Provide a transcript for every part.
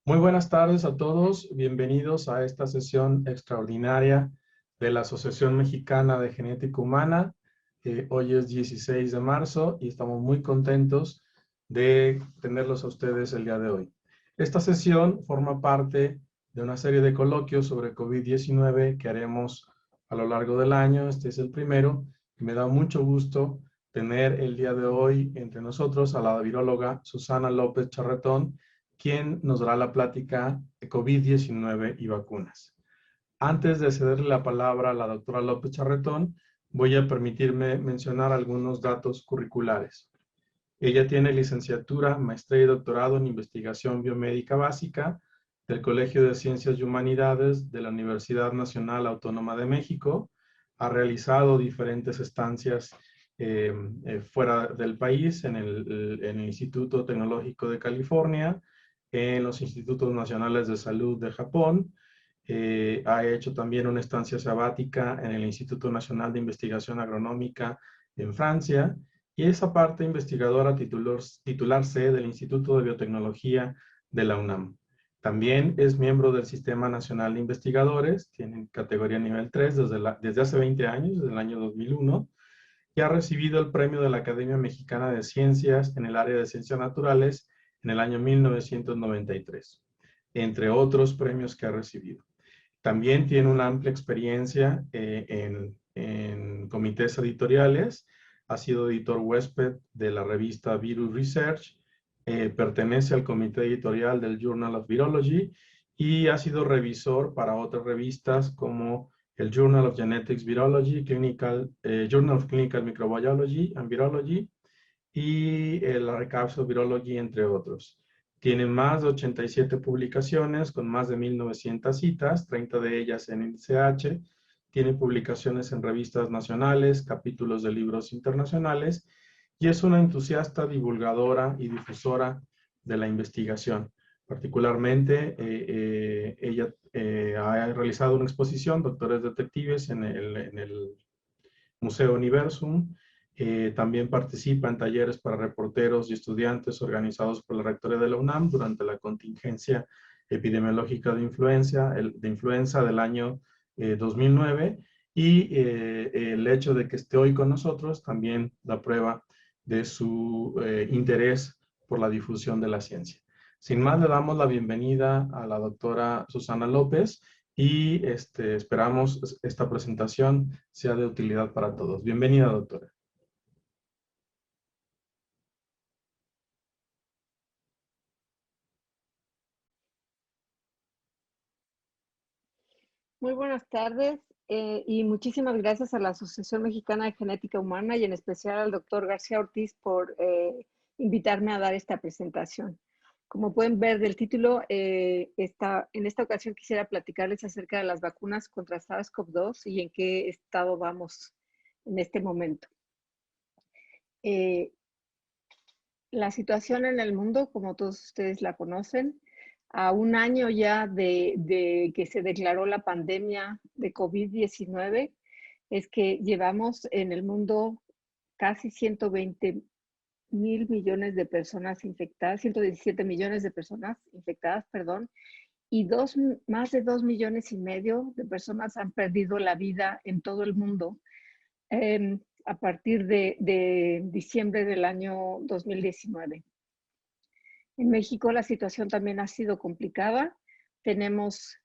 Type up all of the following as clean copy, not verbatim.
Muy buenas tardes a todos. Bienvenidos a esta sesión extraordinaria de la Asociación Mexicana de Genética Humana. Hoy es 16 de marzo y estamos muy contentos de tenerlos a ustedes el día de hoy. Esta sesión forma parte de una serie de coloquios sobre COVID-19 que haremos a lo largo del año. Este es el primero y me da mucho gusto tener el día de hoy entre nosotros a la viróloga Susana López Charretón, quien nos dará la plática de COVID-19 y vacunas. Antes de cederle la palabra a la doctora López Charretón, voy a permitirme mencionar algunos datos curriculares. Ella tiene licenciatura, maestría y doctorado en investigación biomédica básica del Colegio de Ciencias y Humanidades de la Universidad Nacional Autónoma de México. Ha realizado diferentes estancias fuera del país, en el Instituto Tecnológico de California, en los Institutos Nacionales de Salud de Japón. Ha hecho también una estancia sabática en el Instituto Nacional de Investigación Agronómica en Francia y es aparte investigadora titular C del Instituto de Biotecnología de la UNAM. También es miembro del Sistema Nacional de Investigadores, tiene categoría nivel 3 desde hace 20 años, desde el año 2001, y ha recibido el premio de la Academia Mexicana de Ciencias en el área de Ciencias Naturales en el año 1993, entre otros premios que ha recibido. También tiene una amplia experiencia en comités editoriales. Ha sido editor huésped de la revista Virus Research, pertenece al comité editorial del Journal of Virology y ha sido revisor para otras revistas como el Journal of Genetics Virology, Journal of Clinical Microbiology and Virology y el Archives of Virology, entre otros. Tiene más de 87 publicaciones con más de 1900 citas, 30 de ellas en INCH. Tiene publicaciones en revistas nacionales, capítulos de libros internacionales y es una entusiasta divulgadora y difusora de la investigación. Particularmente, ella ha realizado una exposición, Doctores Detectives, en el Museo Universum. También participa en talleres para reporteros y estudiantes organizados por la Rectoría de la UNAM durante la contingencia epidemiológica de influenza del año 2009. Y el hecho de que esté hoy con nosotros también da prueba de su interés por la difusión de la ciencia. Sin más, le damos la bienvenida a la doctora Susana López y esperamos esta presentación sea de utilidad para todos. Bienvenida, doctora. Muy buenas tardes y muchísimas gracias a la Asociación Mexicana de Genética Humana y en especial al doctor García Ortiz por invitarme a dar esta presentación. Como pueden ver del título, en esta ocasión quisiera platicarles acerca de las vacunas contra SARS-CoV-2 y en qué estado vamos en este momento. Eh, la situación en el mundo, como todos ustedes la conocen, a un año ya de que se declaró la pandemia de COVID-19, es que llevamos en el mundo casi 120 mil millones de personas infectadas, 117 millones de personas infectadas, perdón, y más de 2,5 millones de personas han perdido la vida en todo el mundo a partir de diciembre del año 2019. En México la situación también ha sido complicada. Tenemos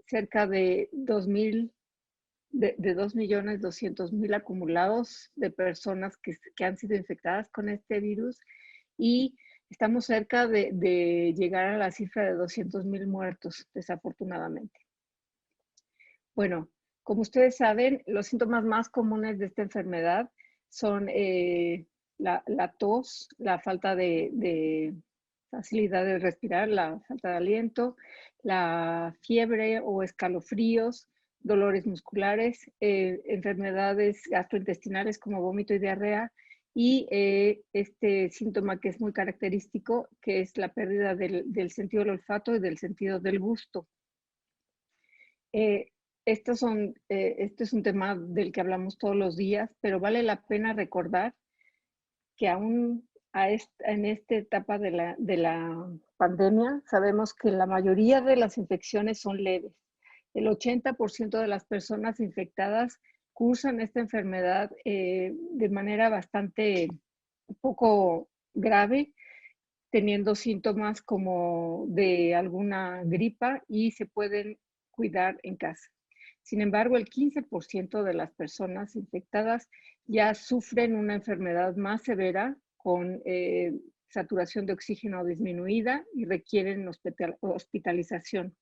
cerca de 2,200,000 acumulados de personas que han sido infectadas con este virus y estamos cerca de llegar a la cifra de 200,000 muertos, desafortunadamente. Bueno, como ustedes saben, los síntomas más comunes de esta enfermedad son la tos, la falta de facilidad de respirar, la falta de aliento, la fiebre o escalofríos, dolores musculares, enfermedades gastrointestinales como vómito y diarrea, y este síntoma que es muy característico, que es la pérdida del sentido del olfato y del sentido del gusto. Este es un tema del que hablamos todos los días, pero vale la pena recordar que aún en esta etapa de la pandemia, sabemos que la mayoría de las infecciones son leves. El 80% de las personas infectadas cursan esta enfermedad de manera bastante poco grave, teniendo síntomas como de alguna gripa y se pueden cuidar en casa. Sin embargo, el 15% de las personas infectadas ya sufren una enfermedad más severa con saturación de oxígeno disminuida y requieren hospitalización.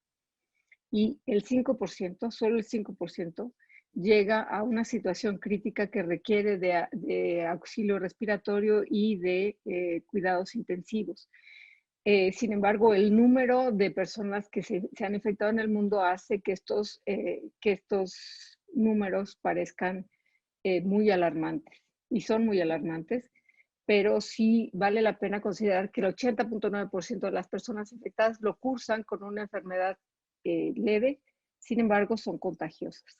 Y el 5%, solo el 5%, llega a una situación crítica que requiere de auxilio respiratorio y de cuidados intensivos. Sin embargo, el número de personas que se han infectado en el mundo hace que estos números parezcan muy alarmantes, y son muy alarmantes, pero sí vale la pena considerar que el 80.9% de las personas infectadas lo cursan con una enfermedad leve, sin embargo son contagiosas.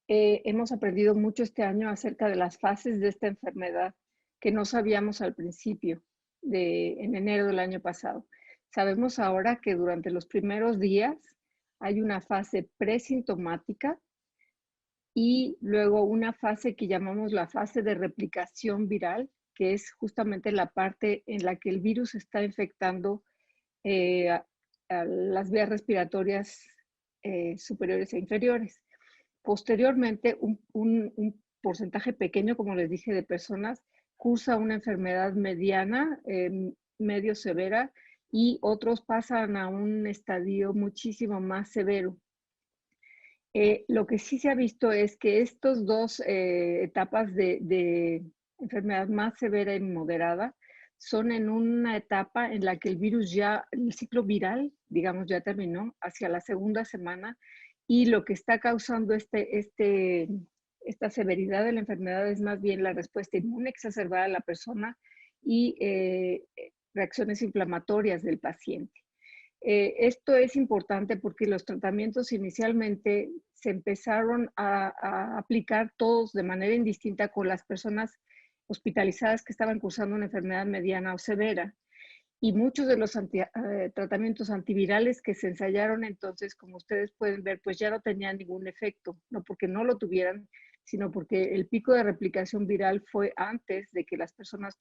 Hemos aprendido mucho este año acerca de las fases de esta enfermedad que no sabíamos al principio, en enero del año pasado. Sabemos ahora que durante los primeros días hay una fase presintomática y luego una fase que llamamos la fase de replicación viral, que es justamente la parte en la que el virus está infectando a las vías respiratorias superiores e inferiores. Posteriormente, un porcentaje pequeño, como les dije, de personas cursa una enfermedad mediana, medio severa, y otros pasan a un estadio muchísimo más severo. Lo que sí se ha visto es que estas dos etapas de enfermedad más severa y moderada son en una etapa en la que el virus ya, el ciclo viral, digamos, ya terminó hacia la segunda semana, y lo que está causando esta severidad de la enfermedad es más bien la respuesta inmune exacerbada de la persona y reacciones inflamatorias del paciente. Esto es importante porque los tratamientos inicialmente se empezaron a aplicar todos de manera indistinta con las personas hospitalizadas que estaban cursando una enfermedad mediana o severa. Y muchos de los tratamientos antivirales que se ensayaron entonces, como ustedes pueden ver, pues ya no tenían ningún efecto, no porque no lo tuvieran, sino porque el pico de replicación viral fue antes de que las personas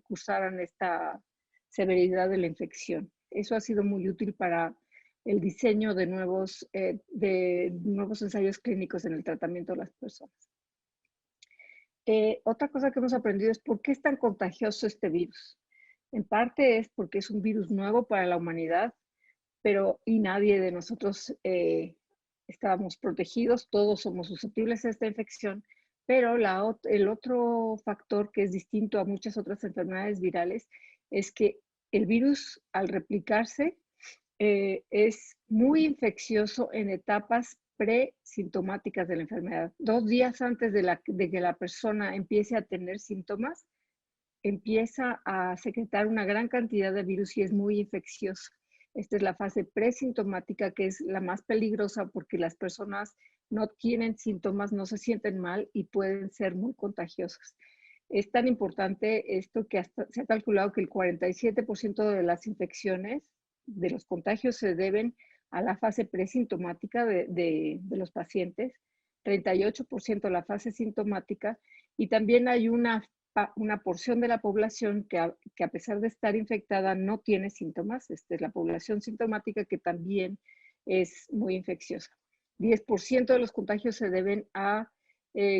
cursaran esta severidad de la infección. Eso ha sido muy útil para el diseño de nuevos ensayos clínicos en el tratamiento de las personas. Otra cosa que hemos aprendido es por qué es tan contagioso este virus. En parte es porque es un virus nuevo para la humanidad, y nadie de nosotros estábamos protegidos, todos somos susceptibles a esta infección, pero el otro factor que es distinto a muchas otras enfermedades virales es que el virus, al replicarse, es muy infeccioso en etapas presintomáticas de la enfermedad. 2 días antes de que la persona empiece a tener síntomas, empieza a secretar una gran cantidad de virus y es muy infeccioso. Esta es la fase presintomática, que es la más peligrosa porque las personas no tienen síntomas, no se sienten mal y pueden ser muy contagiosas. Es tan importante esto que hasta se ha calculado que el 47% de las infecciones, de los contagios, se deben a la fase presintomática de los pacientes, 38% a la fase sintomática, y también hay una porción de la población que a pesar de estar infectada no tiene síntomas. Esta es la población sintomática, que también es muy infecciosa. 10% de los contagios se deben a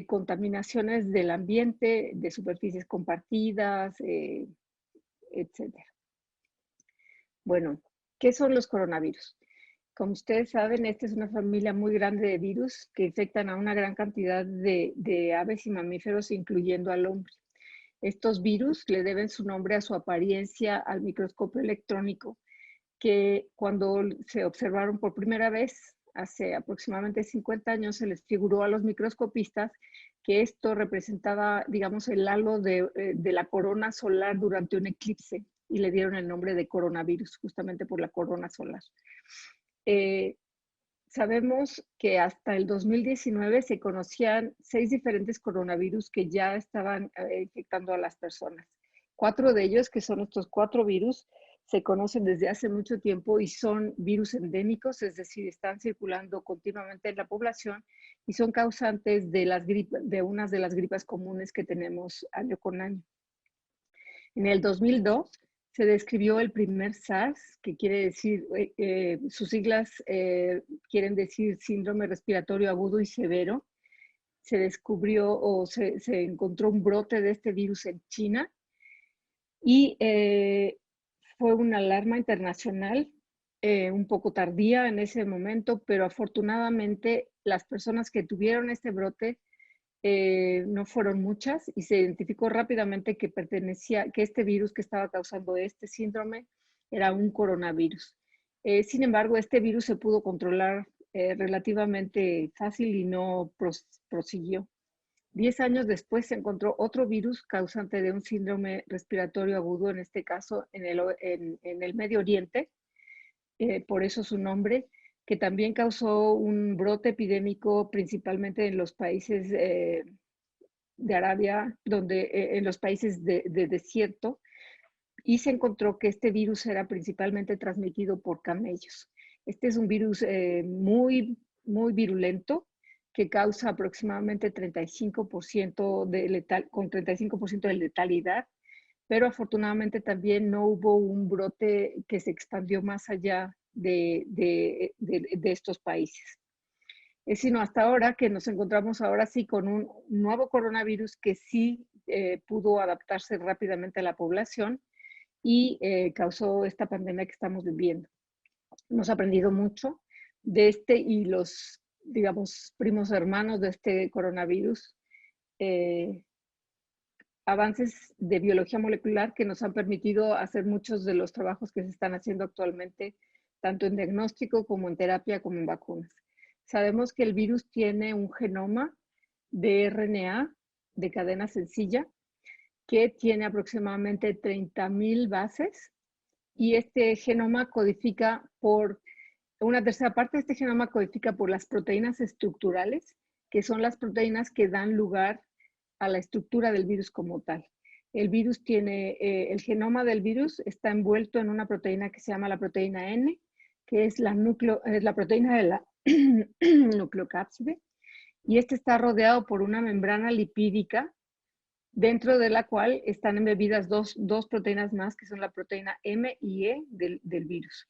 contaminaciones del ambiente, de superficies compartidas, etc. Bueno, ¿qué son los coronavirus? Como ustedes saben, esta es una familia muy grande de virus que infectan a una gran cantidad de aves y mamíferos, incluyendo al hombre. Estos virus le deben su nombre a su apariencia al microscopio electrónico, que cuando se observaron por primera vez, hace aproximadamente 50 años, se les figuró a los microscopistas que esto representaba, digamos, el halo de la corona solar durante un eclipse, y le dieron el nombre de coronavirus, justamente por la corona solar. sabemos que hasta el 2019 se conocían 6 diferentes coronavirus que ya estaban infectando a las personas. 4 de ellos, que son estos 4 virus, se conocen desde hace mucho tiempo y son virus endémicos, es decir, están circulando continuamente en la población y son causantes de unas de las gripas comunes que tenemos año con año. En el 2002 se describió el primer SARS, que quiere decir, sus siglas quieren decir síndrome respiratorio agudo y severo. Se descubrió o se encontró un brote de este virus en China y fue una alarma internacional, un poco tardía en ese momento, pero afortunadamente las personas que tuvieron este brote no fueron muchas y se identificó rápidamente que que este virus que estaba causando este síndrome era un coronavirus. Sin embargo, este virus se pudo controlar relativamente fácil y no prosiguió. 10 años después se encontró otro virus causante de un síndrome respiratorio agudo, en este caso en el Medio Oriente, por eso su nombre, que también causó un brote epidémico principalmente en los países de Arabia, en los países de desierto, y se encontró que este virus era principalmente transmitido por camellos. Este es un virus muy virulento, que causa aproximadamente 35% con 35% de letalidad, pero afortunadamente también no hubo un brote que se expandió más allá de estos países. Es sino hasta ahora que nos encontramos ahora sí con un nuevo coronavirus que sí pudo adaptarse rápidamente a la población y causó esta pandemia que estamos viviendo. Hemos aprendido mucho de este y los, digamos, primos hermanos de este coronavirus. Avances de biología molecular que nos han permitido hacer muchos de los trabajos que se están haciendo actualmente, tanto en diagnóstico como en terapia como en vacunas. Sabemos que el virus tiene un genoma de RNA de cadena sencilla que tiene aproximadamente 30,000 bases y este genoma codifica por una tercera parte de este genoma codifica por las proteínas estructurales, que son las proteínas que dan lugar a la estructura del virus como tal. El virus tiene, el genoma del virus está envuelto en una proteína que se llama la proteína N, que es la proteína de la nucleocápside, y este está rodeado por una membrana lipídica, dentro de la cual están embebidas dos proteínas más, que son la proteína M y E del virus.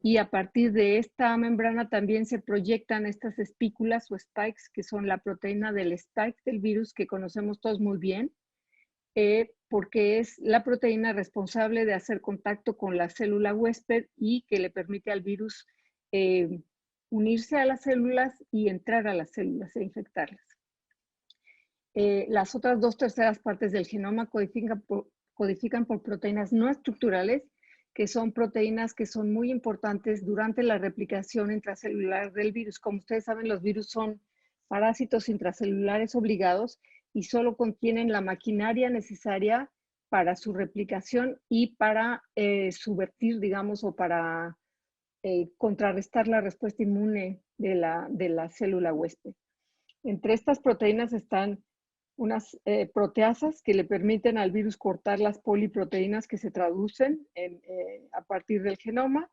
Y a partir de esta membrana también se proyectan estas espículas o spikes, que son la proteína del spike del virus, que conocemos todos muy bien, porque es la proteína responsable de hacer contacto con la célula huésped y que le permite al virus unirse a las células y entrar a las células e infectarlas. Las otras 2/3 partes del genoma codifican por proteínas no estructurales, que son proteínas que son muy importantes durante la replicación intracelular del virus. Como ustedes saben, los virus son parásitos intracelulares obligados y solo contienen la maquinaria necesaria para su replicación y para subvertir, digamos, o para contrarrestar la respuesta inmune de la célula huésped. Entre estas proteínas están unas proteasas que le permiten al virus cortar las poliproteínas que se traducen a partir del genoma,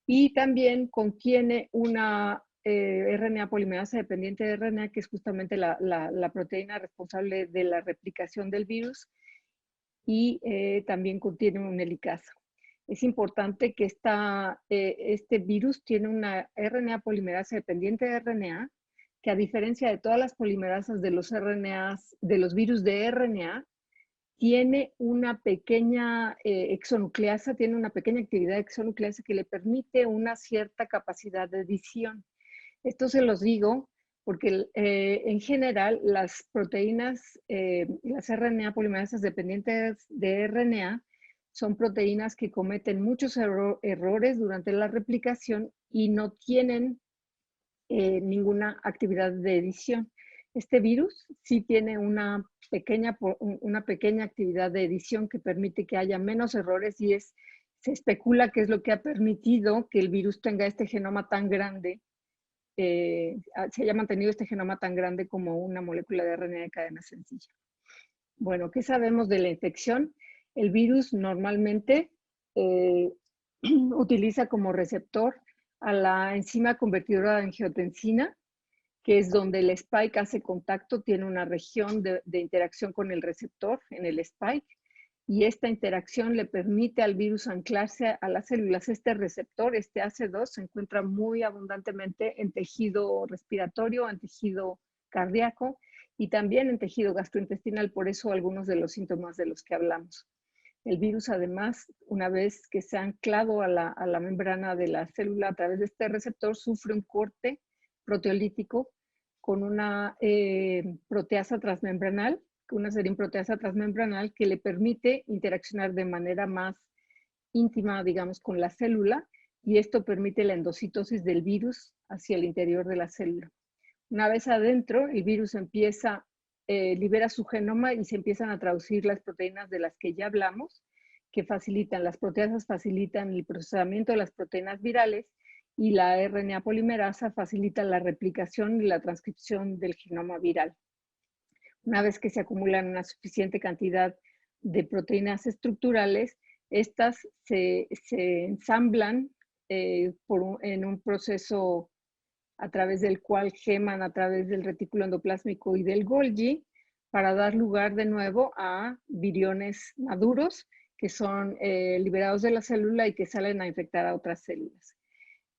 y también contiene una RNA polimerasa dependiente de RNA, que es justamente la proteína responsable de la replicación del virus, y también contiene un helicasa. Es importante que este virus tiene una RNA polimerasa dependiente de RNA, que a diferencia de todas las polimerasas de los RNAs, de los virus de RNA, tiene una pequeña exonucleasa, tiene una pequeña actividad exonucleasa que le permite una cierta capacidad de edición. Esto se los digo porque en general las proteínas, las RNA polimerasas dependientes de RNA, son proteínas que cometen muchos errores durante la replicación y no tienen ninguna actividad de edición. Este virus sí tiene una pequeña actividad de edición que permite que haya menos errores, y se especula que es lo que ha permitido que el virus tenga este genoma tan grande se haya mantenido este genoma tan grande como una molécula de RNA de cadena sencilla. Bueno, ¿qué sabemos de la infección? El virus normalmente utiliza como receptor a la enzima convertidora de angiotensina, que es donde el spike hace contacto, tiene una región de interacción con el receptor en el spike, y esta interacción le permite al virus anclarse a las células. Este receptor, este AC2, se encuentra muy abundantemente en tejido respiratorio, en tejido cardíaco y también en tejido gastrointestinal, por eso algunos de los síntomas de los que hablamos. El virus, además, una vez que se ha anclado a la membrana de la célula a través de este receptor, sufre un corte proteolítico con una proteasa transmembranal, una serinproteasa transmembranal que le permite interaccionar de manera más íntima, digamos, con la célula, y esto permite la endocitosis del virus hacia el interior de la célula. Una vez adentro, el virus libera su genoma y se empiezan a traducir las proteínas de las que ya hablamos, que facilitan, las proteasas facilitan el procesamiento de las proteínas virales y la RNA polimerasa facilita la replicación y la transcripción del genoma viral. Una vez que se acumulan una suficiente cantidad de proteínas estructurales, estas se ensamblan en un proceso a través del cual geman a través del retículo endoplásmico y del Golgi para dar lugar de nuevo a viriones maduros que son liberados de la célula y que salen a infectar a otras células.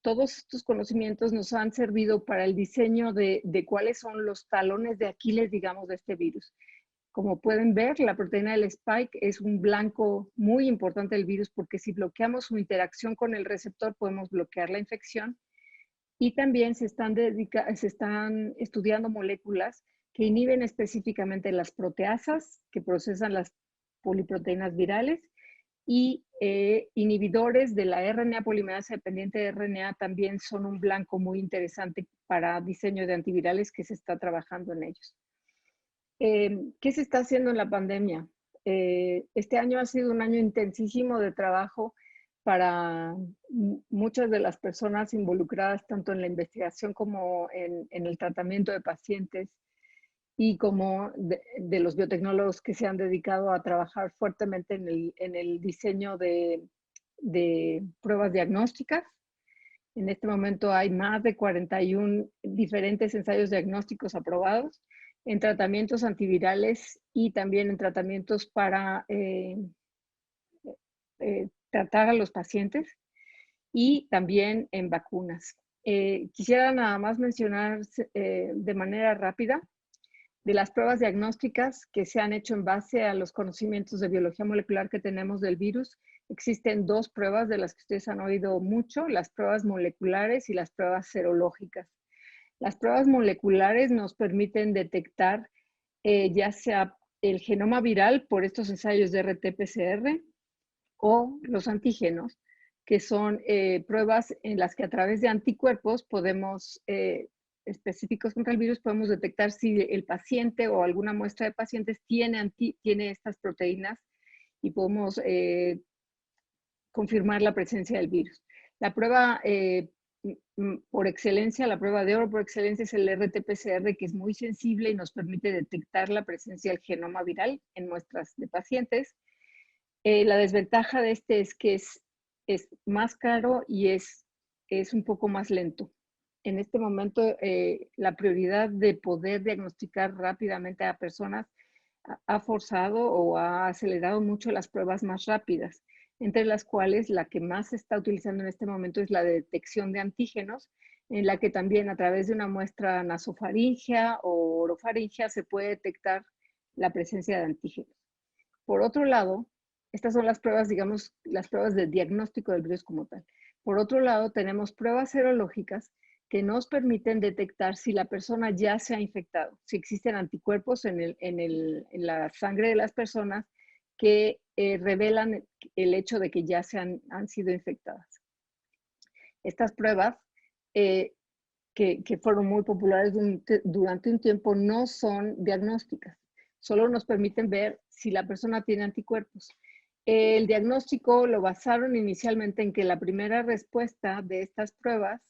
Todos estos conocimientos nos han servido para el diseño de cuáles son los talones de Aquiles, digamos, de este virus. Como pueden ver, la proteína del spike es un blanco muy importante del virus porque si bloqueamos su interacción con el receptor podemos bloquear la infección. Y también se están estudiando moléculas que inhiben específicamente las proteasas que procesan las poliproteínas virales y inhibidores de la RNA polimerasa dependiente de RNA también son un blanco muy interesante para diseño de antivirales que se está trabajando en ellos. ¿Qué se está haciendo en la pandemia? Este año ha sido un año intensísimo de trabajo para muchas de las personas involucradas tanto en la investigación como en el tratamiento de pacientes y como de los biotecnólogos que se han dedicado a trabajar fuertemente en el diseño de pruebas diagnósticas. En este momento hay más de 41 diferentes ensayos diagnósticos aprobados en tratamientos antivirales y también en tratamientos para tratar a los pacientes y también en vacunas. Quisiera nada más mencionar de manera rápida de las pruebas diagnósticas que se han hecho en base a los conocimientos de biología molecular que tenemos del virus. Existen dos pruebas de las que ustedes han oído mucho, las pruebas moleculares y las pruebas serológicas. Las pruebas moleculares nos permiten detectar ya sea el genoma viral por estos ensayos de RT-PCR o los antígenos, que son pruebas en las que a través de anticuerpos podemos específicos contra el virus, podemos detectar si el paciente o alguna muestra de pacientes tiene estas proteínas y podemos confirmar la presencia del virus. La prueba por excelencia, la prueba de oro por excelencia es el RT-PCR, que es muy sensible y nos permite detectar la presencia del genoma viral en muestras de pacientes. La desventaja de este es que es más caro y es un poco más lento. En este momento, la prioridad de poder diagnosticar rápidamente a personas ha forzado o ha acelerado mucho las pruebas más rápidas, entre las cuales la que más se está utilizando en este momento es la de detección de antígenos, en la que también a través de una muestra nasofaringea o orofaringea se puede detectar la presencia de antígenos. Por otro lado, estas son las pruebas, digamos, las pruebas de diagnóstico del virus como tal. Por otro lado, tenemos pruebas serológicas que nos permiten detectar si la persona ya se ha infectado, si existen anticuerpos en la sangre de las personas que revelan el hecho de que ya han sido infectadas. Estas pruebas, que fueron muy populares durante un tiempo, no son diagnósticas, solo nos permiten ver si la persona tiene anticuerpos. El diagnóstico lo basaron inicialmente en que la primera respuesta de estas pruebas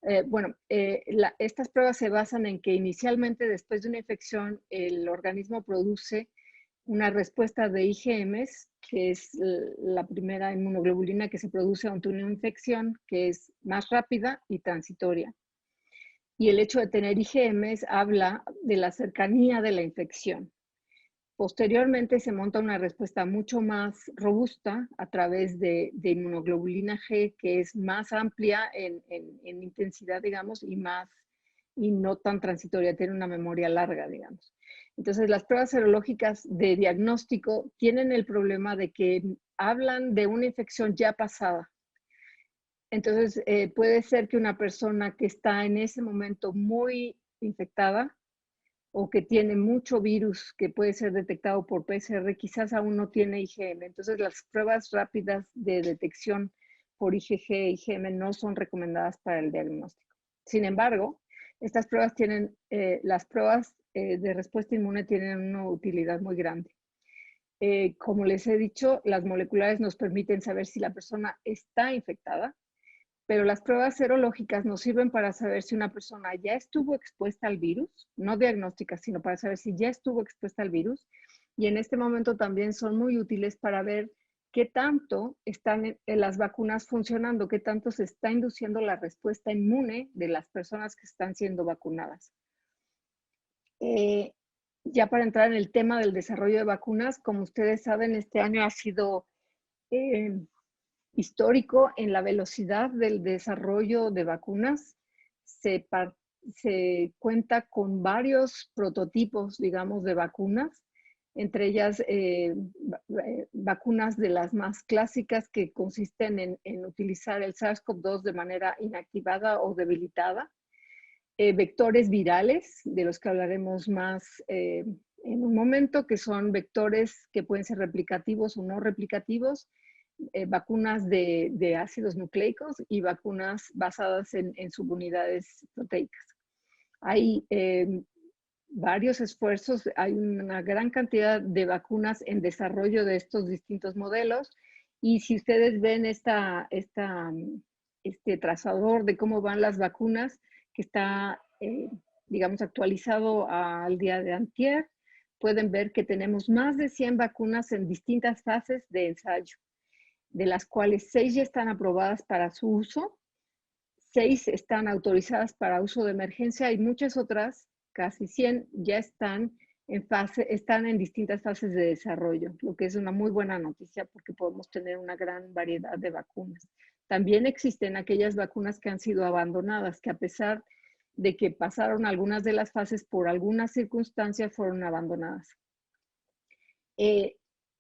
Estas pruebas se basan en que inicialmente después de una infección el organismo produce una respuesta de IgMs, que es la primera inmunoglobulina que se produce ante una infección, que es más rápida y transitoria. Y el hecho de tener IgMs habla de la cercanía de la infección. Posteriormente se monta una respuesta mucho más robusta a través de inmunoglobulina G, que es más amplia en intensidad, digamos, y no tan transitoria, tiene una memoria larga, digamos. Entonces, las pruebas serológicas de diagnóstico tienen el problema de que hablan de una infección ya pasada. Entonces, puede ser que una persona que está en ese momento muy infectada o que tiene mucho virus que puede ser detectado por PCR, quizás aún no tiene IgM. Entonces, las pruebas rápidas de detección por IgG e IgM no son recomendadas para el diagnóstico. Sin embargo, estas pruebas tienen, las pruebas de respuesta inmune tienen una utilidad muy grande. Como les he dicho, las moleculares nos permiten saber si la persona está infectada, pero las pruebas serológicas nos sirven para saber si una persona ya estuvo expuesta al virus, no diagnósticas, sino para saber si ya estuvo expuesta al virus. Y en este momento también son muy útiles para ver qué tanto están las vacunas funcionando, qué tanto se está induciendo la respuesta inmune de las personas que están siendo vacunadas. Ya para entrar en el tema del desarrollo de vacunas, como ustedes saben, este año ha sido histórico en la velocidad del desarrollo de vacunas. Se cuenta con varios prototipos, digamos, de vacunas, entre ellas vacunas de las más clásicas que consisten en utilizar el SARS-CoV-2 de manera inactivada o debilitada, vectores virales, de los que hablaremos más en un momento, que son vectores que pueden ser replicativos o no replicativos, vacunas de ácidos nucleicos y vacunas basadas en subunidades proteicas. Hay varios esfuerzos, hay una gran cantidad de vacunas en desarrollo de estos distintos modelos, y si ustedes ven este trazador de cómo van las vacunas, que está, digamos, actualizado al día de antier, pueden ver que tenemos más de 100 vacunas en distintas fases de ensayo, de las cuales 6 ya están aprobadas para su uso, 6 están autorizadas para uso de emergencia y muchas otras, casi 100, ya están en distintas fases de desarrollo, lo que es una muy buena noticia porque podemos tener una gran variedad de vacunas. También existen aquellas vacunas que han sido abandonadas, que a pesar de que pasaron algunas de las fases, por algunas circunstancias fueron abandonadas.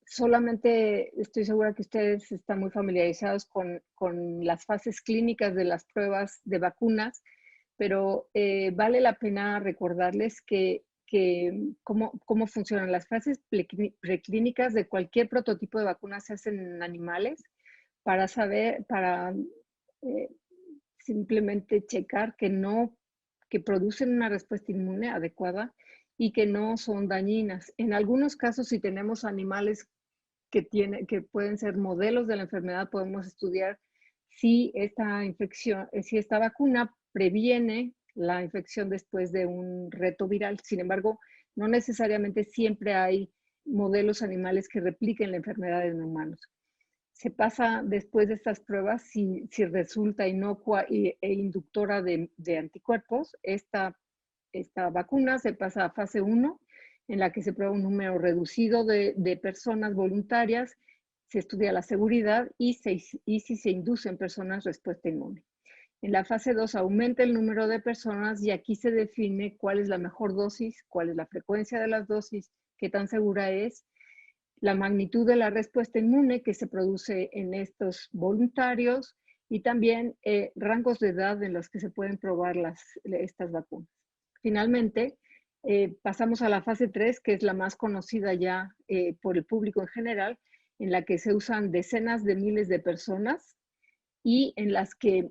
Solamente estoy segura que ustedes están muy familiarizados con las fases clínicas de las pruebas de vacunas, pero vale la pena recordarles cómo funcionan. Las fases preclínicas de cualquier prototipo de vacuna se hacen en animales para simplemente checar que producen una respuesta inmune adecuada y que no son dañinas. En algunos casos, si tenemos animales que pueden ser modelos de la enfermedad, podemos estudiar si esta vacuna previene la infección después de un reto viral. Sin embargo, no necesariamente siempre hay modelos animales que repliquen la enfermedad en humanos. Se pasa después de estas pruebas, si resulta inocua e inductora de anticuerpos, esta vacuna se pasa a fase 1, en la que se prueba un número reducido de personas voluntarias, se estudia la seguridad y si se inducen personas respuesta inmune. En la fase 2 aumenta el número de personas y aquí se define cuál es la mejor dosis, cuál es la frecuencia de las dosis, qué tan segura es, la magnitud de la respuesta inmune que se produce en estos voluntarios y también rangos de edad en los que se pueden probar estas vacunas. Finalmente, pasamos a la fase 3, que es la más conocida ya por el público en general, en la que se usan decenas de miles de personas y en las que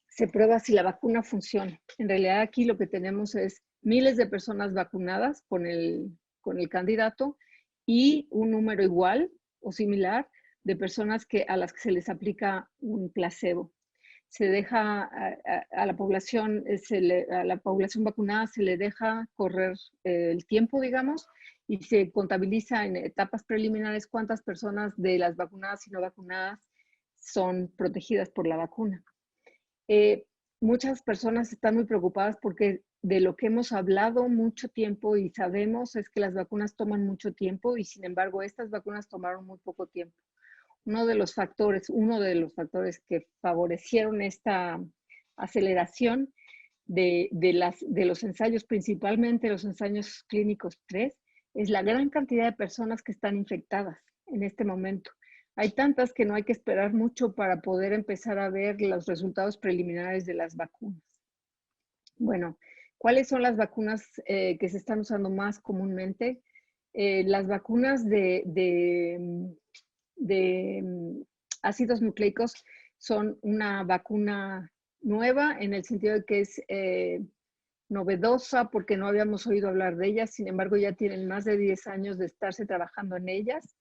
se prueba si la vacuna funciona. En realidad aquí lo que tenemos es miles de personas vacunadas con el candidato y un número igual o similar de personas a las que se les aplica un placebo. se deja a la población, a la población vacunada se le deja correr el tiempo, digamos, y se contabiliza en etapas preliminares cuántas personas de las vacunadas y no vacunadas son protegidas por la vacuna. Muchas personas están muy preocupadas porque de lo que hemos hablado mucho tiempo y sabemos es que las vacunas toman mucho tiempo y sin embargo estas vacunas tomaron muy poco tiempo. Uno de los factores que favorecieron esta aceleración de los ensayos, principalmente los ensayos clínicos 3, es la gran cantidad de personas que están infectadas en este momento. Hay tantas que no hay que esperar mucho para poder empezar a ver los resultados preliminares de las vacunas. Bueno, ¿cuáles son las vacunas que se están usando más comúnmente? Las vacunas de ácidos nucleicos son una vacuna nueva en el sentido de que es novedosa porque no habíamos oído hablar de ellas, sin embargo ya tienen más de 10 años de estarse trabajando en ellas.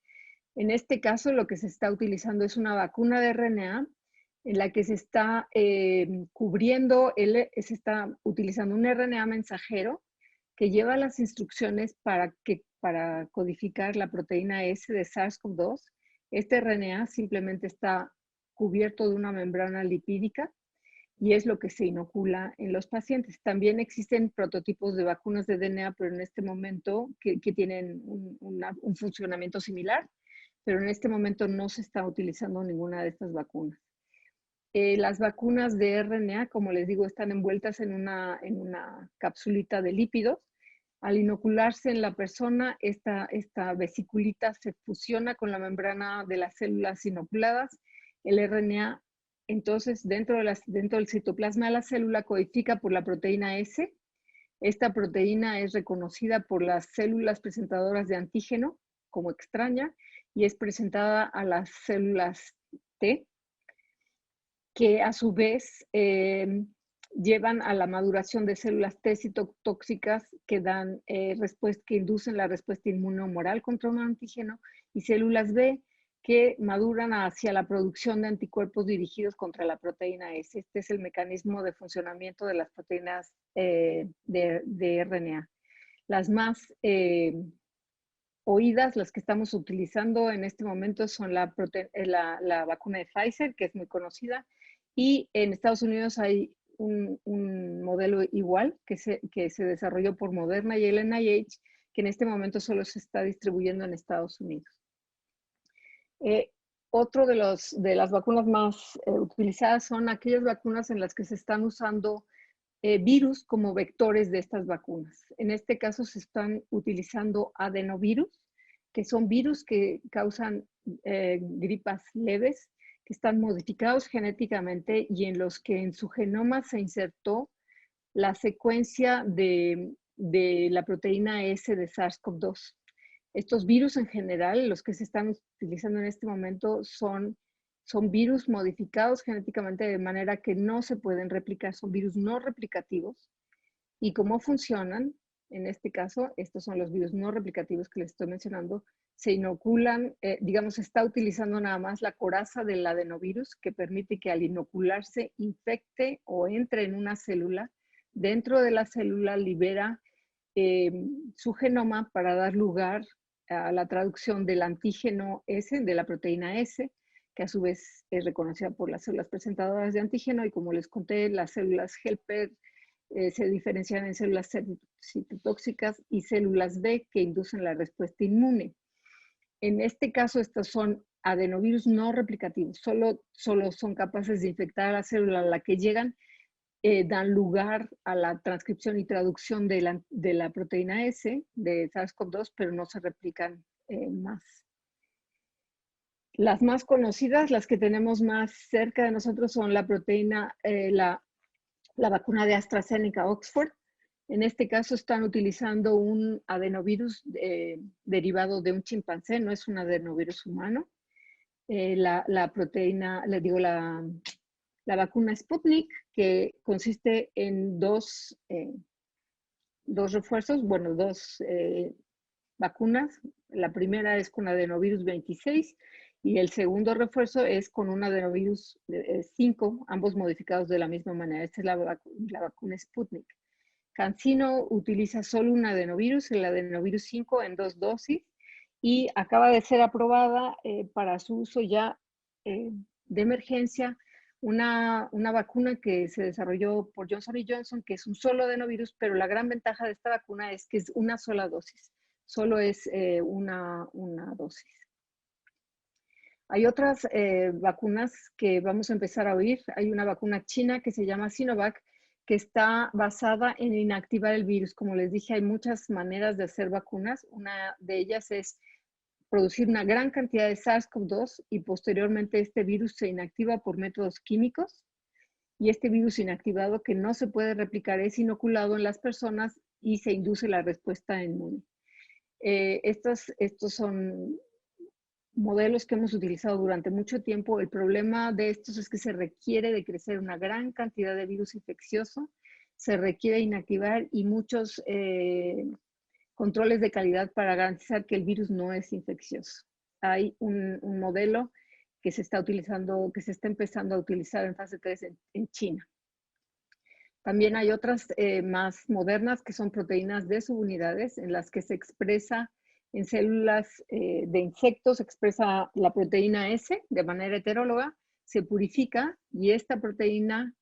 En este caso lo que se está utilizando es una vacuna de RNA en la que se está se está utilizando un RNA mensajero que lleva las instrucciones para codificar la proteína S de SARS-CoV-2. Este RNA simplemente está cubierto de una membrana lipídica y es lo que se inocula en los pacientes. También existen prototipos de vacunas de DNA, pero en este momento que tienen un funcionamiento similar, pero en este momento no se está utilizando ninguna de estas vacunas. Las vacunas de RNA, como les digo, están envueltas en una capsulita de lípidos. Al inocularse en la persona, esta vesiculita se fusiona con la membrana de las células inoculadas. El RNA, entonces, dentro del citoplasma de la célula, codifica por la proteína S. Esta proteína es reconocida por las células presentadoras de antígeno como extraña y es presentada a las células T, que a su vez llevan a la maduración de células T citotóxicas que que inducen la respuesta inmunohumoral contra un antígeno, y células B que maduran hacia la producción de anticuerpos dirigidos contra la proteína S. Este es el mecanismo de funcionamiento de las proteínas de RNA. Las más oídas, las que estamos utilizando en este momento son la vacuna de Pfizer, que es muy conocida, y en Estados Unidos hay un modelo igual que se desarrolló por Moderna y el NIH, que en este momento solo se está distribuyendo en Estados Unidos. Otro de las vacunas más utilizadas son aquellas vacunas en las que se están usando virus como vectores de estas vacunas. En este caso se están utilizando adenovirus, que son virus que causan gripas leves, que están modificados genéticamente y en los que en su genoma se insertó la secuencia de la proteína S de SARS-CoV-2. Estos virus en general, los que se están utilizando en este momento, son virus modificados genéticamente de manera que no se pueden replicar, son virus no replicativos. ¿Y cómo funcionan? En este caso, estos son los virus no replicativos que les estoy mencionando. Se inoculan, digamos, se está utilizando nada más la coraza del adenovirus, que permite que al inocularse infecte o entre en una célula. Dentro de la célula libera su genoma para dar lugar a la traducción del antígeno S, de la proteína S, que a su vez es reconocida por las células presentadoras de antígeno, y como les conté, las células helper se diferencian en células citotóxicas y células B que inducen la respuesta inmune. En este caso, estos son adenovirus no replicativos, solo son capaces de infectar a la célula a la que llegan, dan lugar a la transcripción y traducción de la proteína S de SARS-CoV-2, pero no se replican más. Las más conocidas, las que tenemos más cerca de nosotros, son la proteína, la vacuna de AstraZeneca Oxford. En este caso están utilizando un adenovirus derivado de un chimpancé, no es un adenovirus humano. La proteína, les digo, la vacuna Sputnik, que consiste en dos refuerzos, bueno, dos vacunas. La primera es con adenovirus 26 Y el segundo refuerzo es con un adenovirus 5, ambos modificados de la misma manera. Esta es la vacuna Sputnik. CanSino utiliza solo un adenovirus, el adenovirus 5 en 2 dosis, y acaba de ser aprobada para su uso ya de emergencia una vacuna que se desarrolló por Johnson & Johnson, que es un solo adenovirus, pero la gran ventaja de esta vacuna es que es una sola dosis, solo es una dosis. Hay otras vacunas que vamos a empezar a oír. Hay una vacuna china que se llama Sinovac, que está basada en inactivar el virus. Como les dije, hay muchas maneras de hacer vacunas. Una de ellas es producir una gran cantidad de SARS-CoV-2 y posteriormente este virus se inactiva por métodos químicos. Y este virus inactivado que no se puede replicar es inoculado en las personas y se induce la respuesta inmune. Estos son modelos que hemos utilizado durante mucho tiempo. El problema de estos es que se requiere de crecer una gran cantidad de virus infeccioso, se requiere inactivar y muchos controles de calidad para garantizar que el virus no es infeccioso. Hay un modelo que se está utilizando, que se está empezando a utilizar en fase 3 en China. También hay otras más modernas que son proteínas de subunidades en las que se expresa en células de insectos, se expresa la proteína S de manera heteróloga, se purifica y esta proteína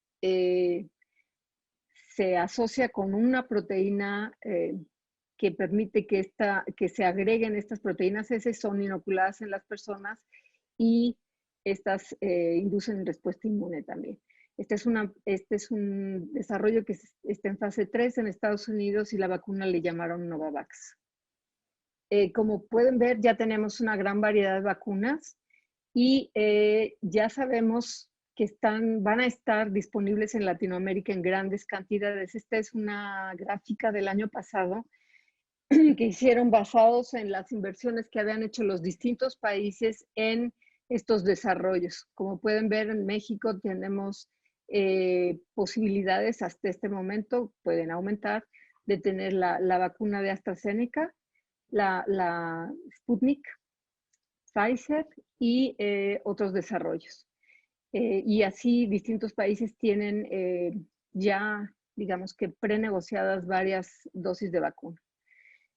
se asocia con una proteína que permite que se agreguen estas proteínas S, son inoculadas en las personas y estas inducen respuesta inmune también. Este es un desarrollo que está en fase 3 en Estados Unidos y la vacuna le llamaron Novavax. Como pueden ver, ya tenemos una gran variedad de vacunas y ya sabemos que van a estar disponibles en Latinoamérica en grandes cantidades. Esta es una gráfica del año pasado que hicieron basados en las inversiones que habían hecho los distintos países en estos desarrollos. Como pueden ver, en México tenemos posibilidades hasta este momento, pueden aumentar, de tener la vacuna de AstraZeneca, la Sputnik, Pfizer y otros desarrollos. Y así distintos países tienen ya, digamos que prenegociadas varias dosis de vacuna.